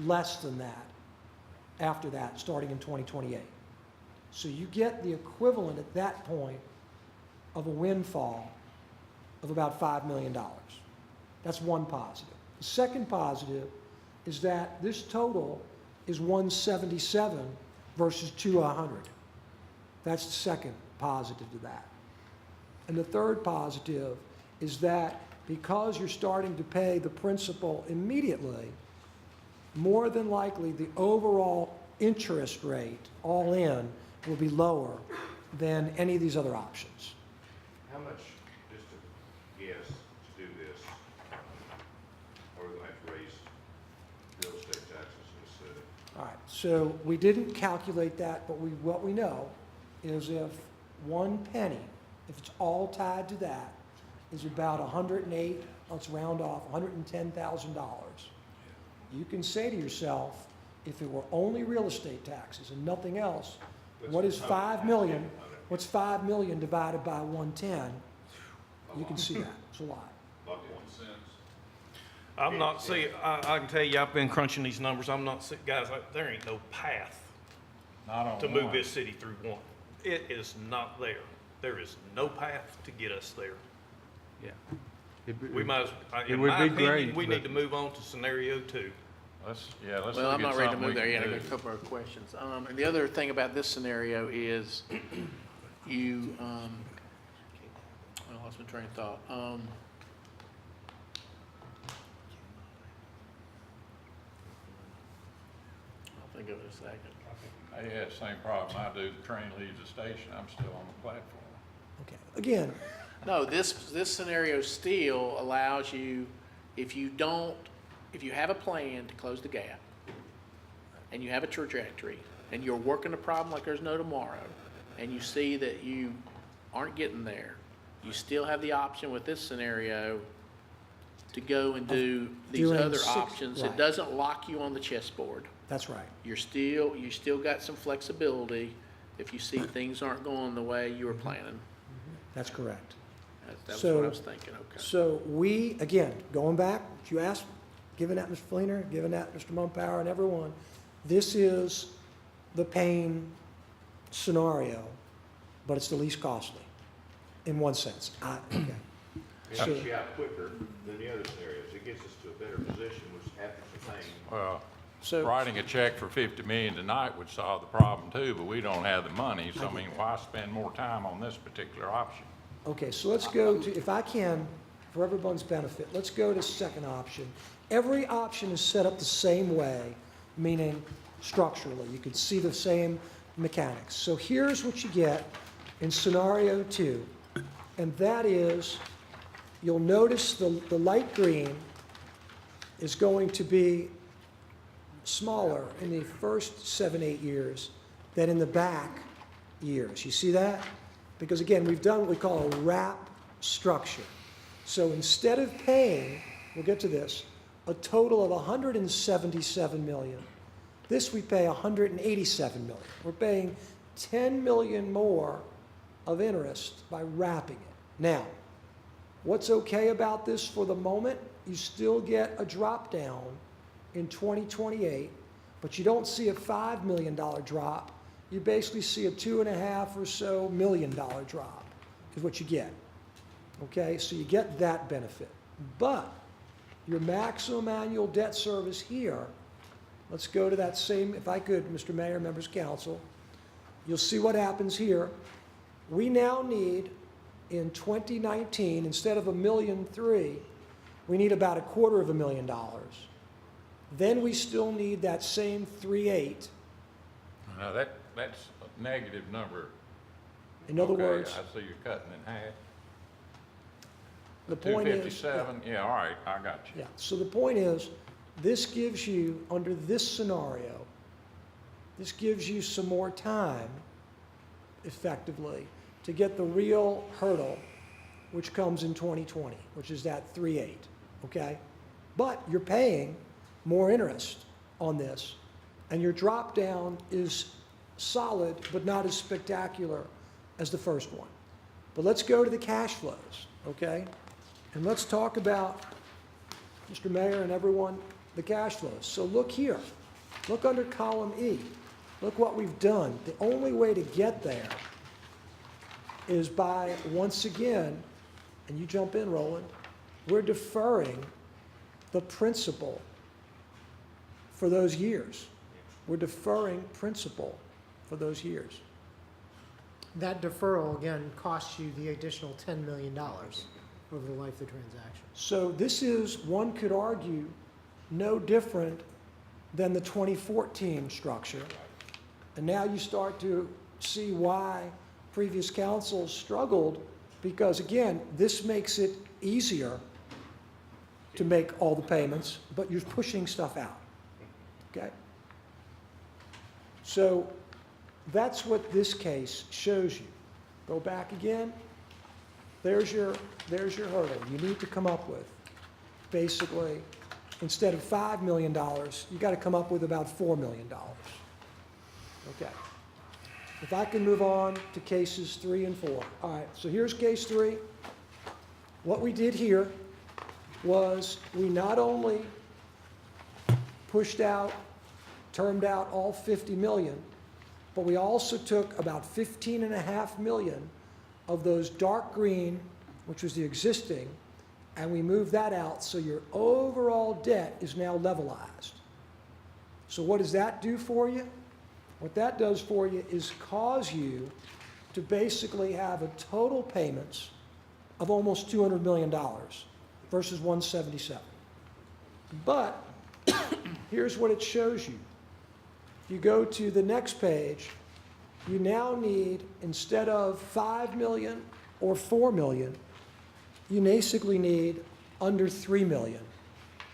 less than that after that, starting in 2028. So you get the equivalent at that point of a windfall of about $5 million. That's one positive. The second positive is that this total is 177 versus 200. That's the second positive to that. And the third positive is that because you're starting to pay the principal immediately, more than likely the overall interest rate, all in, will be lower than any of these other options. How much, just to guess, to do this, are we gonna have to raise real estate taxes in the city? All right, so we didn't calculate that, but what we know is if 1 penny, if it's all tied to that, is about 108, let's round off, $110,000. You can say to yourself, if it were only real estate taxes and nothing else, what is 5 million? What's 5 million divided by 110? You can see that, it's a lot. I'm not seeing, I can tell you, I've been crunching these numbers. I'm not seeing, guys, there ain't no path Not on to move one. this city through one. It is not there. There is no path to get us there. Yeah. We might, It in would my be opinion, great, we but- need to move on to scenario 2. Let's Well, look I'm at not ready to something move we there yet. can I got a do. couple of questions. And the other thing about this scenario is you, I lost my train of thought. I'll think of it in a second. I had the same problem I do. The train leaves the station, I'm still on the platform. Okay, again, No, this scenario still allows you, if you have a plan to close the gap, and you have a trajectory, and you're working the problem like there's no tomorrow, and you see that you aren't getting there, you still have the option with this scenario to go and do these doing other 6 options. It right. doesn't lock you on the chessboard. that's right. You still got some flexibility if you see things aren't going the way you were planning. That's correct. That's So- what I was thinking, okay. So we, again, going back, what you asked, given that Mr. Fleener, given that Mr. Mumpower and everyone, this is the pain scenario, but it's the least costly, in one sense. Okay. It So- gets you out quicker than the other scenarios. It gets us to a better position, which happens to pain. Well, So, Writing a check for 50 million tonight would solve the problem too, but we don't have the money, so I mean, why spend more time on this particular option? Okay, so let's go to, if I can, for everyone's benefit, let's go to second option. Every option is set up the same way, meaning structurally. You can see the same mechanics. So here's what you get in scenario 2, and that is, you'll notice the light green is going to be smaller in the first 7, 8 years than in the back years. You see that? Because again, we've done what we call a wrap structure. So instead of paying, we'll get to this, a total of 177 million, this we pay 187 million. We're paying 10 million more of interest by wrapping it. Now, what's okay about this for the moment? You still get a drop down in 2028, but you don't see a $5 million drop. You basically see a $2.5 or so million drop is what you get. Okay, so you get that benefit. But your maximum annual debt service here, let's go to that same, if I could, Mr. Mayor, members of council, you'll see what happens here. We now need, in 2019, instead of $1.3 million, we need about $250,000. Then we still need that same 3.8. Now, that's a negative number. In other Okay, words, I see you're cutting in half. the point is. 257, yeah, all right, I got you. Yeah, so the point is, this gives you, under this scenario, this gives you some more time, effectively, to get the real hurdle, which comes in 2020, which is that 3.8, okay? But you're paying more interest on this, and your drop down is solid, but not as spectacular as the first one. But let's go to the cash flows, okay? And let's talk about, Mr. Mayor and everyone, the cash flows. So look here. Look under column E. Look what we've done. The only way to get there is by, once again, and you jump in, Roland, we're deferring the principal for those years. We're deferring principal for those years. That deferral, again, costs you the additional $10 million over the life of the transaction. So this is, one could argue, no different than the 2014 structure. And now you start to see why previous councils struggled, because again, this makes it easier to make all the payments, but you're pushing stuff out, okay? So that's what this case shows you. Go back again. There's your hurdle you need to come up with. Basically, instead of $5 million, you got to come up with about $4 million. Okay. If I can move on to cases 3 and 4. All right, so here's case 3. What we did here was we not only pushed out, termed out all 50 million, but we also took about 15.5 million of those dark green, which was the existing, and we moved that out, so your overall debt is now levelized. So what does that do for you? What that does for you is cause you to basically have a total payments of almost $200 million versus 177. But here's what it shows you. If you go to the next page, you now need, instead of 5 million or 4 million, you basically need under 3 million.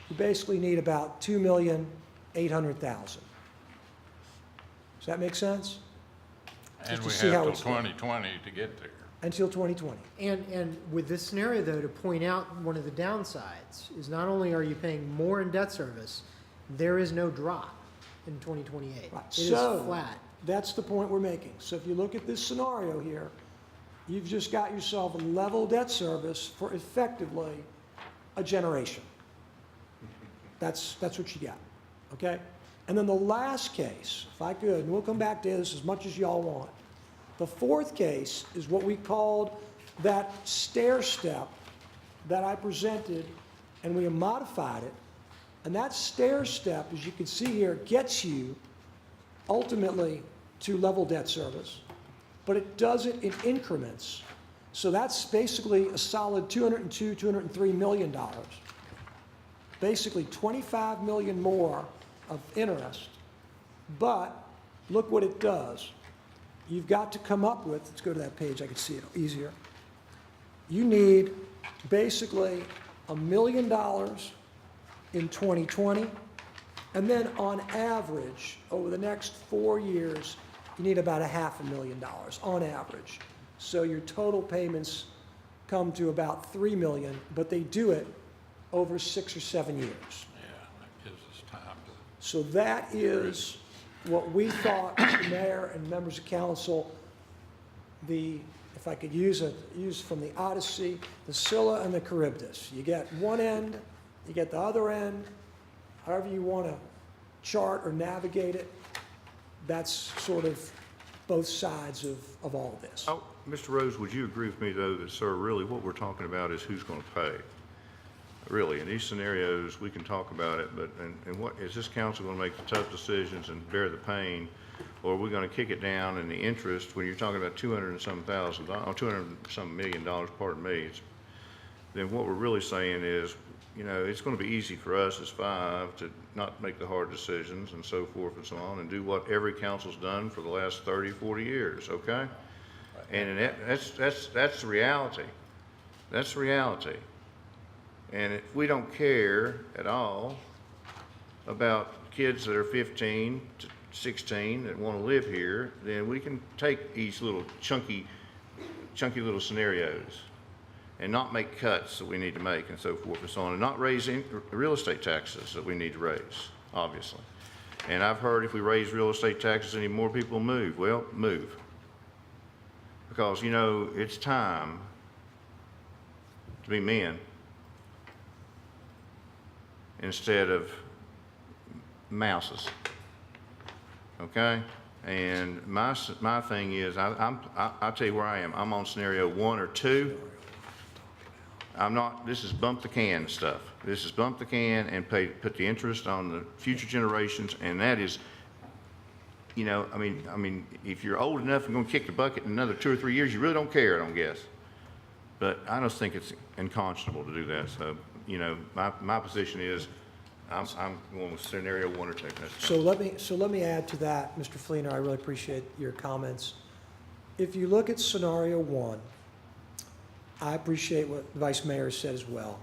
You basically need about 2,800,000. Does that make sense? And Just to we see have how till it's going. 2020 to get there. Until 2020. And with this scenario, though, to point out one of the downsides is not only are you paying more in debt service, there is no drop in 2028. Right. It is So, flat. that's the point we're making. So if you look at this scenario here, you've just got yourself a level debt service for effectively a generation. That's what you got, okay? And then the last case, if I could, and we'll come back to this as much as y'all want. The fourth case is what we called that stair step that I presented, and we have modified it And that stair step, as you can see here, gets you ultimately to level debt service, but it does it in increments. So that's basically a solid $202, $203 million. Basically 25 million more of interest. But look what it does. You've got to come up with, let's go to that page, I can see it easier. You need basically $1 million in 2020, and then on average, over the next 4 years, you need about $500,000 on average. So your total payments come to about $3 million, but they do it over 6 or 7 years. Yeah, that gives us time to. So that is what we thought, Mr. Mayor and members of council, if I could use from the Odyssey, the Scylla and the Charybdis. You get one end, you get the other end, however you want to chart or navigate it. That's sort of both sides of all of this. Oh, Mr. Rose, would you agree with me, though, that, sir, really what we're talking about is who's going to pay? Really, in these scenarios, we can talk about it, but, and what, is this council going to make the tough decisions and bear the pain, or are we going to kick it down in the interest when you're talking about $200 and some million, pardon me, then what we're really saying is, you know, it's going to be easy for us as five to not make the hard decisions and so forth and so on, and do what every council's done for the last 30, 40 years, okay? And that's the reality. That's the reality. And if we don't care at all about kids that are 15 to 16 that want to live here, then we can take these little chunky little scenarios and not make cuts that we need to make and so forth and so on, and not raise real estate taxes that we need to raise, obviously. And I've heard if we raise real estate taxes, any more people move. Well, move. Because, you know, it's time to be men instead of mouses, okay? And my thing is, I'll tell you where I am. I'm on scenario 1 or 2. I'm not, this is bump the can stuff. This is bump the can and put the interest on the future generations, and that is, you know, I mean, if you're old enough and gonna kick the bucket in another 2 or 3 years, you really don't care, I don't guess. But I just think it's unconscionable to do that. So, you know, my position is, I'm going with scenario 1 or 2. So let me add to that, Mr. Fleener. I really appreciate your comments. If you look at scenario 1, I appreciate what the Vice Mayor said as well.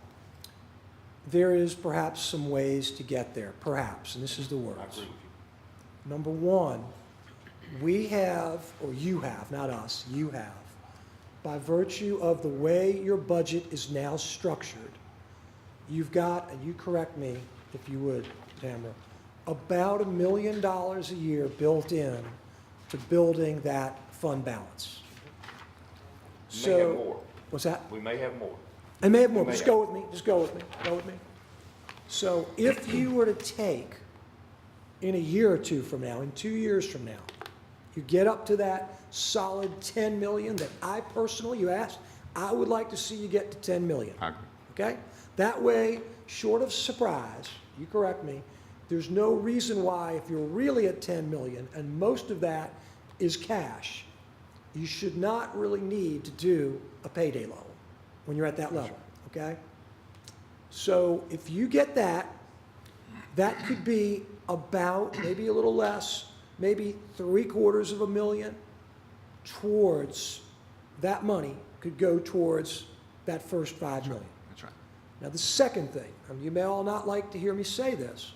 There is perhaps some ways to get there, perhaps, and this is the words. I agree with you. Number 1, we have, or you have, not us, you have, by virtue of the way your budget is now structured, you've got, and you correct me if you would, Tamara, about $1 million a year built in to building that fund balance. We may have more. What's that? We may have more. I may have more, We may just have. go with me, just go with me, go with me. So if you were to take, in a year or two from now, in 2 years from now, you get up to that solid 10 million that I personally, you asked, I would like to see you get to 10 million. I agree. Okay? That way, short of surprise, you correct me, there's no reason why if you're really at 10 million and most of that is cash, you should not really need to do a payday loan when you're at that level, okay? So if you get that, that could be about, maybe a little less, maybe $750,000 towards, that money could go towards that first 5 million. That's right. Now, the second thing, and you may all not like to hear me say this,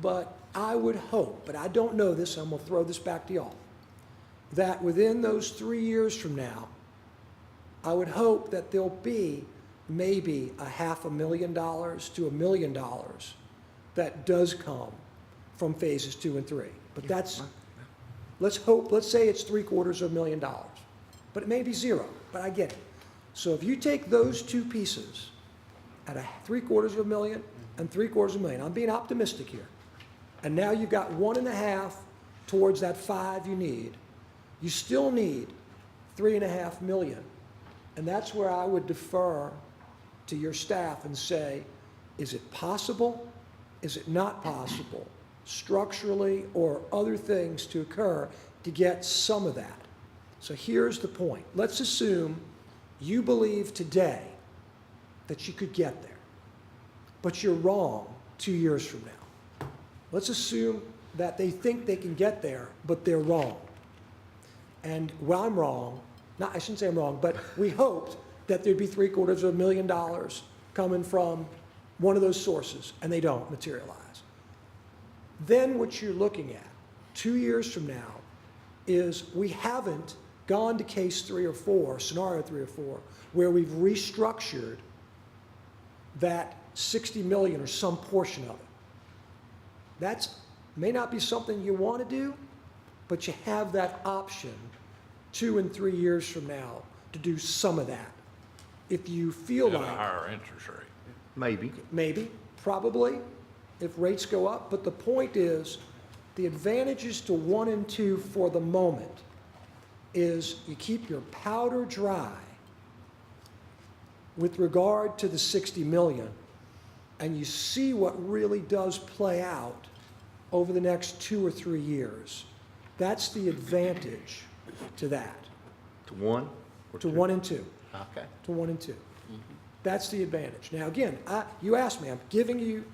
but I would hope, but I don't know this, I'm gonna throw this back to y'all, that within those 3 years from now, I would hope that there'll be maybe $500,000 to $1 million that does come from phases 2 and 3. But that's, let's say it's $750,000, but it may be 0, but I get it. So if you take those two pieces at $750,000 and $750,000, I'm being optimistic here, and now you've got 1.5 towards that 5 you need, you still need $3.5 million. And that's where I would defer to your staff and say, is it possible is it not possible, structurally or other things to occur to get some of that? So here's the point. Let's assume you believe today that you could get there, but you're wrong 2 years from now. Let's assume that they think they can get there, but they're wrong. And well, I'm wrong. I shouldn't say I'm wrong, but we hoped that there'd be $750,000 coming from one of those sources, and they don't materialize. Then what you're looking at 2 years from now is we haven't gone to case 3 or 4, scenario 3 or 4, where we've restructured that 60 million or some portion of it. That may not be something you want to do, but you have that option 2 and 3 years from now to do some of that. If you feel At a like, higher interest rate. Maybe. probably, if rates go up, but the point is, the advantages to 1 and 2 for the moment is you keep your powder dry with regard to the 60 million, and you see what really does play out over the next 2 or 3 years. That's the advantage to that, To 1 or to 2? 1 and 2, Okay. to 1 and 2. That's the advantage. Now, again, you asked me, I'm giving you,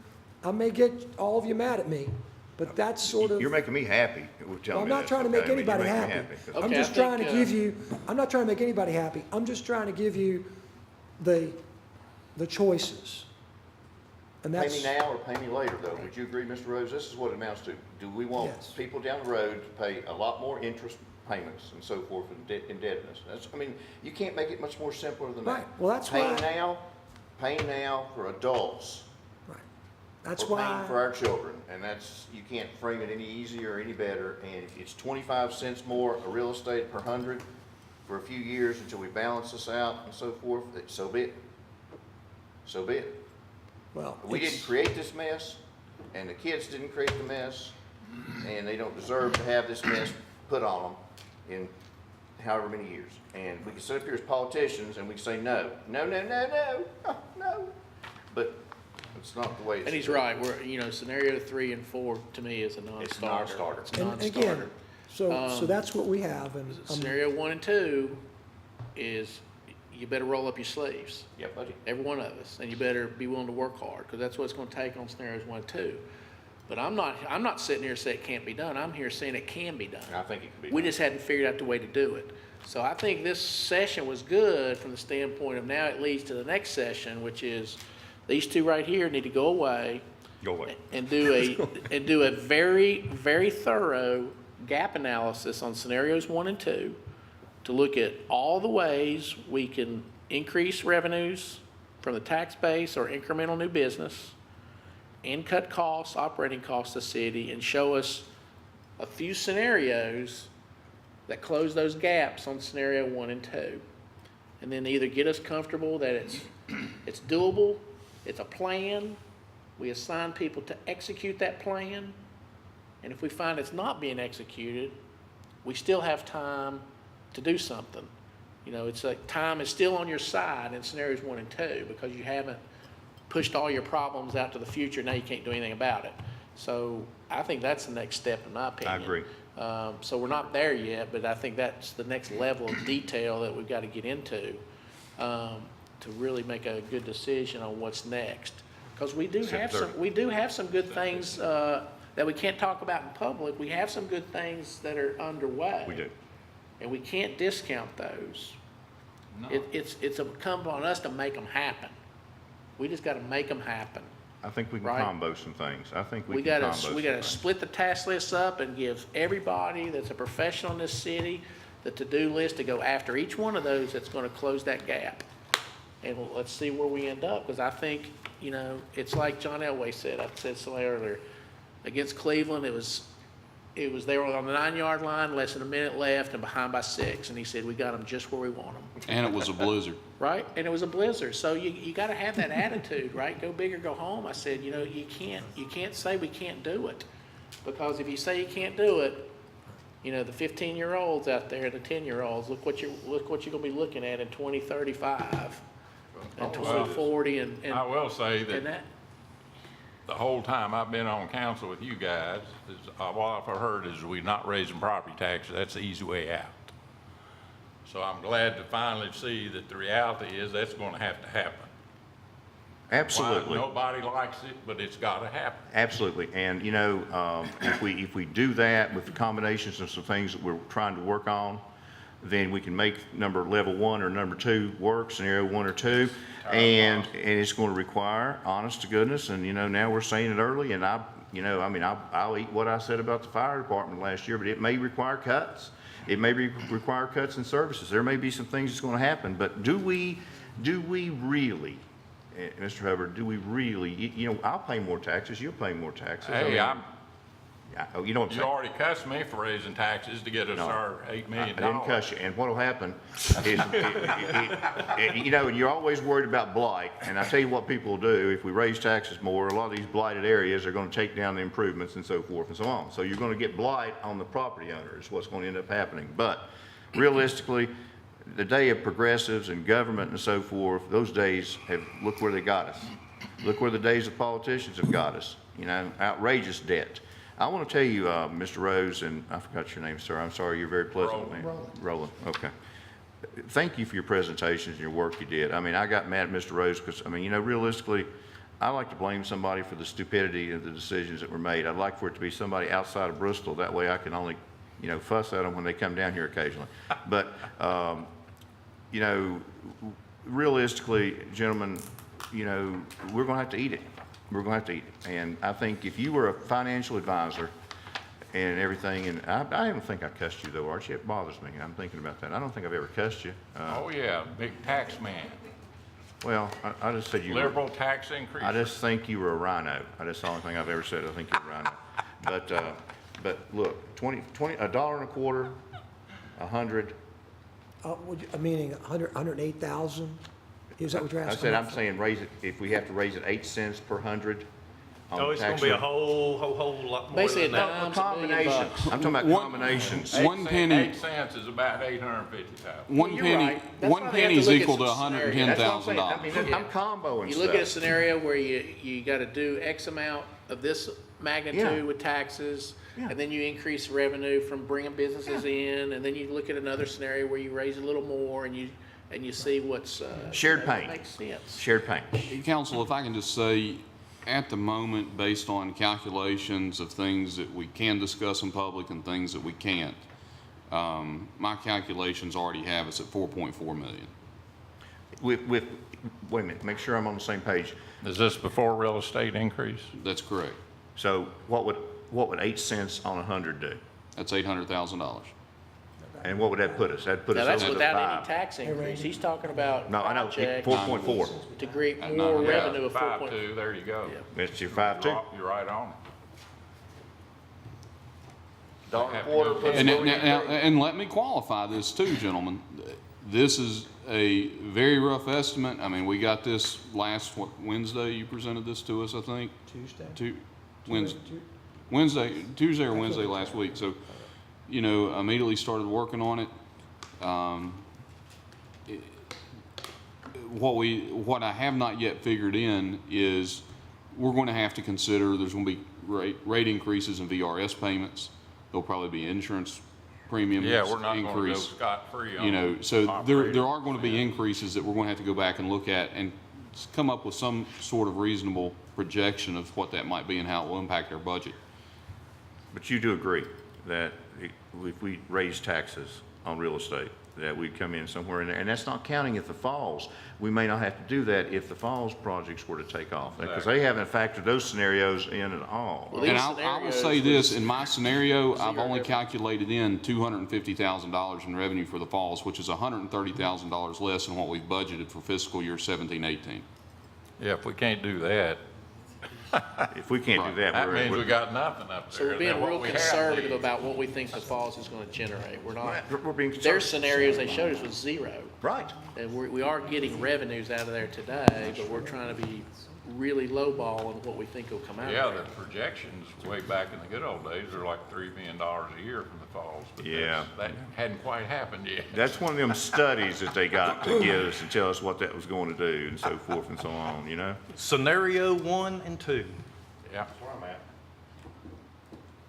I may get all of you mad at me, but that's sort of. You're making me happy with Well, telling I'm me not this, trying to okay? make I mean, you're anybody making me happy. happy. I'm Okay, just I trying to think, give you, I'm not trying to make anybody happy. I'm just trying to give you the choices. And Pay that's, me now or pay me later, though. Would you agree, Mr. Rose? This is what it amounts to. Do we want Yes. people down the road to pay a lot more interest payments and so forth in indebtedness? I mean, you can't make it much more simpler than that. Right. Well, that's Pay why- now for adults. right. That's We're paying for why, our children, and you can't frame it any easier or any better. And if it's 25 cents more a real estate per 100 for a few years until we balance this out and so forth, so be it. So be it. well, We didn't create this mess, and the kids didn't create the mess, and they don't deserve to have this mess put on them in however many years. And we can sit up here as politicians and we can say, no, no, no, no, no, oh, no. But it's not the way it's. And he's right, scenario 3 and 4 to me is a non-starter. It's a non-starter. It's a and again, non-starter. so that's what we have, and Scenario 1 and 2 is you better roll up your sleeves, Yeah, buddy. every one of us, and you better be willing to work hard, because that's what it's gonna take on scenarios 1 and 2. But I'm not sitting here saying it can't be done, I'm here saying it can be done. And I think it can be We done. just hadn't figured out the way to do it. So I think this session was good from the standpoint of now it leads to the next session, which is these two right here need to go away Go away. and do a very, very thorough gap analysis on scenarios 1 and 2 to look at all the ways we can increase revenues from the tax base or incremental new business and cut costs, operating costs of the city, and show us a few scenarios that close those gaps on scenario 1 and 2. And then either get us comfortable that it's doable, it's a plan, we assign people to execute that plan, and if we find it's not being executed, we still have time to do something. It's like time is still on your side in scenarios 1 and 2 because you haven't pushed all your problems out to the future, now you can't do anything about it. So I think that's the next step in my opinion. I agree. So we're not there yet, but I think that's the next level of detail that we've got to get into to really make a good decision on what's next. Because we do have some good things that we can't talk about in public. We have some good things that are underway. We do. And we can't discount those. No. It's incumbent on us to make them happen. We just got to make them happen. I think we can Right. combo some things. I think we We can gotta, combo some we gotta things. split the task lists up and give everybody that's a professional in this city the to-do list to go after each one of those that's gonna close that gap. And let's see where we end up, because I think, it's like John Elway said, I said so earlier, against Cleveland, they were on the 9-yard line, less than a minute left and behind by 6, and he said, we got them just where we want them. And it was a blizzard. Right? And it was a blizzard. So you got to have that attitude, right? Go big or go home. I said, you can't say we can't do it. Because if you say you can't do it, the 15-year-olds out there, the 10-year-olds, look what you're going to be looking at in 2035 and 2040 and I will say and that the whole time I've been on council with you guys, is, what I've heard is we're not raising property taxes. That's the easy way out. So I'm glad to finally see that the reality is that's gonna have to happen. Absolutely. Why, nobody likes it, but it's gotta happen. Absolutely, and you know, if we do that with the combinations of some things that we're trying to work on, then we can make level 1 or number 2 work, scenario 1 or 2, and it's going to require honest to goodness, and you know, now we're saying it early, and I'll eat what I said about the fire department last year, but it may require cuts. It may require cuts in services. There may be some things that's going to happen, but do we really, Mr. Hubbard, do we really, you know, I'll pay more taxes, you'll pay more taxes. Hey, you know what I'm you saying? already cussed me for raising taxes to get us our $8 million. I didn't cuss you, and what'll happen is, you know, and you're always worried about blight, and I tell you what people will do, if we raise taxes more, a lot of these blighted areas are gonna take down the improvements and so forth and so on. So you're gonna get blight on the property owner is what's gonna end up happening. But realistically, the day of progressives and government and so forth, those days look where they got us. Look where the days of politicians have got us, you know, outrageous debt. I want to tell you, Mr. Rose, and I forgot your name, sir. I'm sorry, you're very pleasant. Roland. Okay. Thank you for your presentations and your work you did. I mean, I got mad at Mr. Rose because, I mean, you know, realistically, I like to blame somebody for the stupidity of the decisions that were made. I'd like for it to be somebody outside of Bristol. That way I can only, you know, fuss at them when they come down here occasionally. But, you know, realistically, gentlemen, you know, we're going to have to eat it. We're going to have to eat it. And I think if you were a financial advisor and everything, and I don't think I cussed you though, Archie. It bothers me. I'm thinking about that. I don't think I've ever cussed you. Oh yeah, big tax man. Well, I just said you were, Liberal tax increase. I just think you were a rhino. That's the only thing I've ever said. I think you're a rhino. But look, $1.25, 100. Meaning 108,000? Is that what you're I asking? said, I'm saying raise it, if we have to raise it 8 cents per hundred. Oh, it's gonna be a whole lot more Basically, than that. dimes, $1 million bucks. I'm talking about combinations. One penny, 8 cents is about $850,000. one You're penny, right. That's one why they have penny is to look at equal to some scenarios. That's what I'm saying. I $110,000. mean, I'm comboing You look at a stuff. scenario where you gotta do X amount of this magnitude Yeah. with taxes, Yeah. and then you increase revenue from bringing businesses in, and then you look at another scenario where you raise a little more, and you see what's, Shared you know, what pain. makes sense. Shared pain. Council, if I can just say, at the moment, based on calculations of things that we can discuss in public and things that we can't, my calculations already have us at 4.4 million. Wait a minute, make sure I'm on the same page. Is this before real estate increase? That's correct. So what would 8 cents on 100 do? That's $800,000. And what would that put us? That'd put Now, us that's over the without any 5. tax increase. He's talking about No, I know, projects 4.4. to create At more 9. revenue of 5.2, there you go. That's your 5.2. You're right on. $1.25 puts And, us where we need to be. and let me qualify this too, gentlemen. This is a very rough estimate. I mean, we got this Wednesday, you presented this to us, I think? Tuesday? Tuesday or Wednesday last week. So, you know, immediately started working on it. What I have not yet figured in is we're going to have to consider, there's going to be rate increases in VRS payments. There'll probably be insurance premiums Yeah, we're not gonna go increase. scot-free on. You know, so there operating. are going to be increases that we're going to have to go back and look at and come up with some sort of reasonable projection of what that might be and how it will impact our budget. But you do agree that if we raise taxes on real estate, that we'd come in somewhere in there, and that's not counting if the falls. We may not have to do that if the falls projects were to take off, because they haven't factored those scenarios in at all. Well, And these I will scenarios say was this, in my scenario, I've zero only difference. calculated in $250,000 in revenue for the falls, which is $130,000 less than what we've budgeted for fiscal year 17-18. Yeah, if we can't do that, If we can't do that, that means we we're got nothing up So there. we're being than what real we have conservative needs. about what we think the falls is gonna generate. We're not, being their conservative. scenarios they showed us was zero. Right. And we are getting revenues out of there today, but we're trying to be really lowball on what we think will come out Yeah, of the there. projections way back in the good old days are like $3 million a year from the falls. But Yeah. that hadn't quite happened yet. That's one of them studies that they got to give us and tell us what that was going to do and so forth and so on, you know? Scenario 1 and 2. Yeah, That's where I'm at.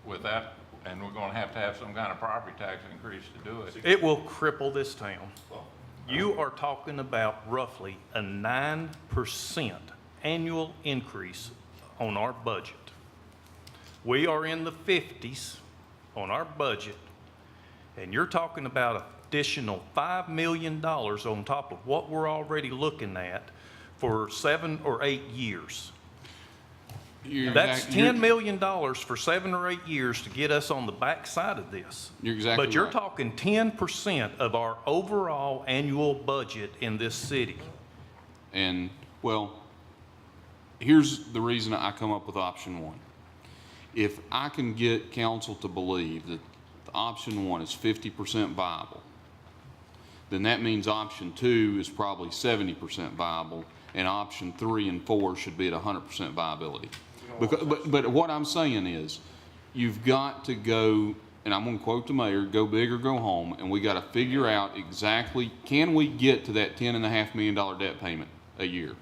with that, and we're gonna have some kind of property tax increase to do it. It will cripple this town. You are talking about roughly a 9% annual increase on our budget. We are in the 50s on our budget, and you're talking about additional $5 million on top of what we're already looking at for 7 or 8 years. That's $10 million for 7 or 8 years to get us on the backside of this. You're exactly But you're right. talking 10% of our overall annual budget in this city. And, well, here's the reason I come up with option one. If I can get council to believe that the option one is 50% viable, then that means option two is probably 70% viable, and option 3 and 4 should be at 100% viability. But what I'm saying is, you've got to go, and I'm gonna quote the mayor, go big or go home, and we gotta figure out exactly, can we get to that $10.5 million debt payment a year?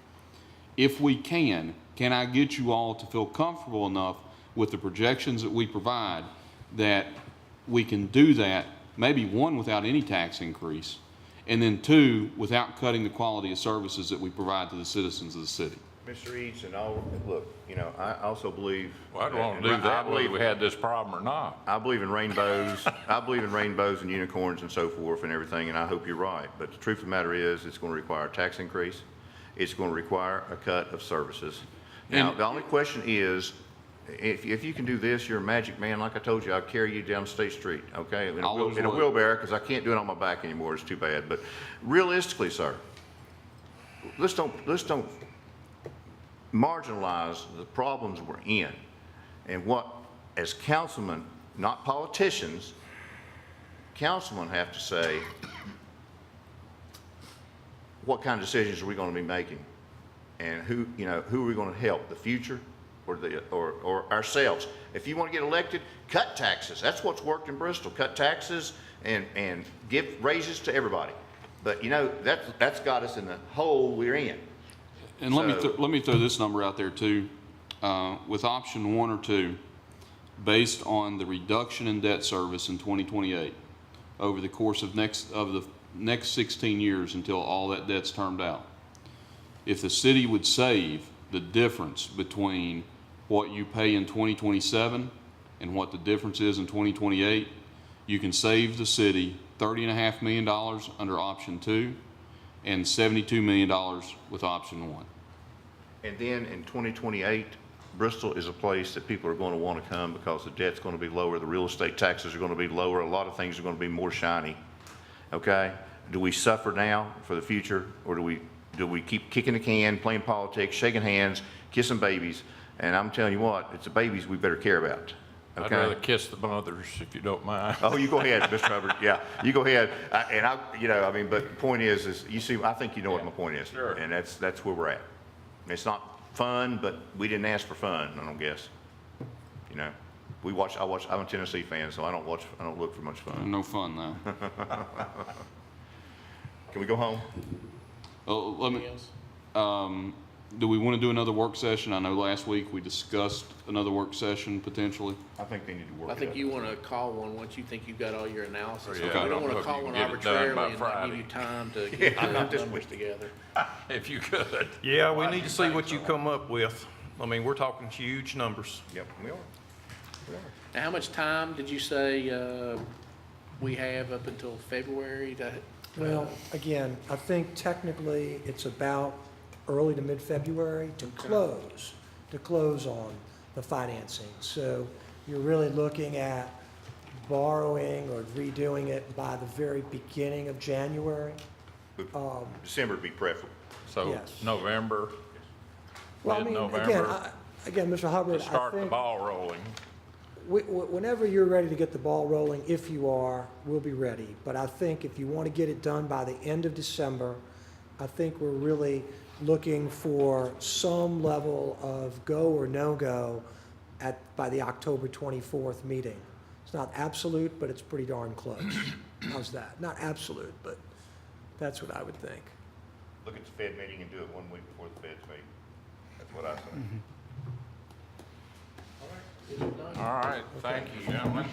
If we can I get you all to feel comfortable enough with the projections that we provide that we can do that, maybe one, without any tax increase, and then two, without cutting the quality of services that we provide to the citizens of the city? Mr. Eads, and look, you know, I also believe. Well, I don't wanna do that whether we had this problem or not. I believe in rainbows. I believe in rainbows and unicorns and so forth and everything, and I hope you're right. But the truth of the matter is, it's going to require a tax increase. It's going to require a cut of services. Now, the only question is, if you can do this, you're a magic man. Like I told you, I'll carry you down State Street, okay? In a wheelbarrow, because I can't do it on my back anymore. It's too bad. But realistically, sir, let's don't marginalize the problems we're in, and what, as councilmen, not politicians, councilmen have to say, what kind of decisions are we going to be making, and who are we going to help, the future or ourselves? If you want to get elected, cut taxes. That's what's worked in Bristol. Cut taxes and give raises to everybody. But you know, that's got us in the hole we're in. And let me throw this number out there too. With option 1 or 2, based on the reduction in debt service in 2028, over the course of the next 16 years until all that debt's termed out, if the city would save the difference between what you pay in 2027 and what the difference is in 2028, you can save the city $30.5 million under option 2 and $72 million with option 1. And then in 2028, Bristol is a place that people are going to want to come because the debt's going to be lower, the real estate taxes are going to be lower, a lot of things are going to be more shiny. Okay? Do we suffer now for the future, or do we keep kicking the can, playing politics, shaking hands, kissing babies? And I'm telling you what, it's the babies we better care about. I'd Okay? rather kiss the mothers, if you don't mind. Oh, you go ahead, Mr. Hubbard. Yeah, you go ahead. But the point is you see, I think you know what my point is. Sure. And that's where we're at. It's not fun, but we didn't ask for fun, I don't guess. You know, I'm a Tennessee fan, so I don't look for much fun. No fun though. Can we go home? Let me, Anything else? do we want to do another work session? I know last week we discussed another work session potentially. I think they need to work I it think out. you want to call one once you think you've got all your analysis. Yeah, We I don't don't want know to if call you one can get it done by arbitrarily and not give you Friday. time to get not the this numbers week. together. If you could. Yeah, we need to see what you come up with. I mean, we're talking huge numbers. Yep, we are. Now, how much time did you say we have up until February to? Well, again, I think technically it's about early to mid-February to close on the financing. So you're really looking at borrowing or redoing it by the very beginning of January. December would be preferable. So Yes. November, Well, I mean, Mid-November. again, Mr. Hubbard, to I start the think ball rolling. whenever you're ready to get the ball rolling, if you are, we'll be ready. But I think if you want to get it done by the end of December, I think we're really looking for some level of go or no-go by the October 24th meeting. It's not absolute, but it's pretty darn close. How's that? Not absolute, but that's what I would think. Look at the Fed meeting and do it 1 week before the Fed's meeting. That's what I say. Done. All right, thank you, gentlemen.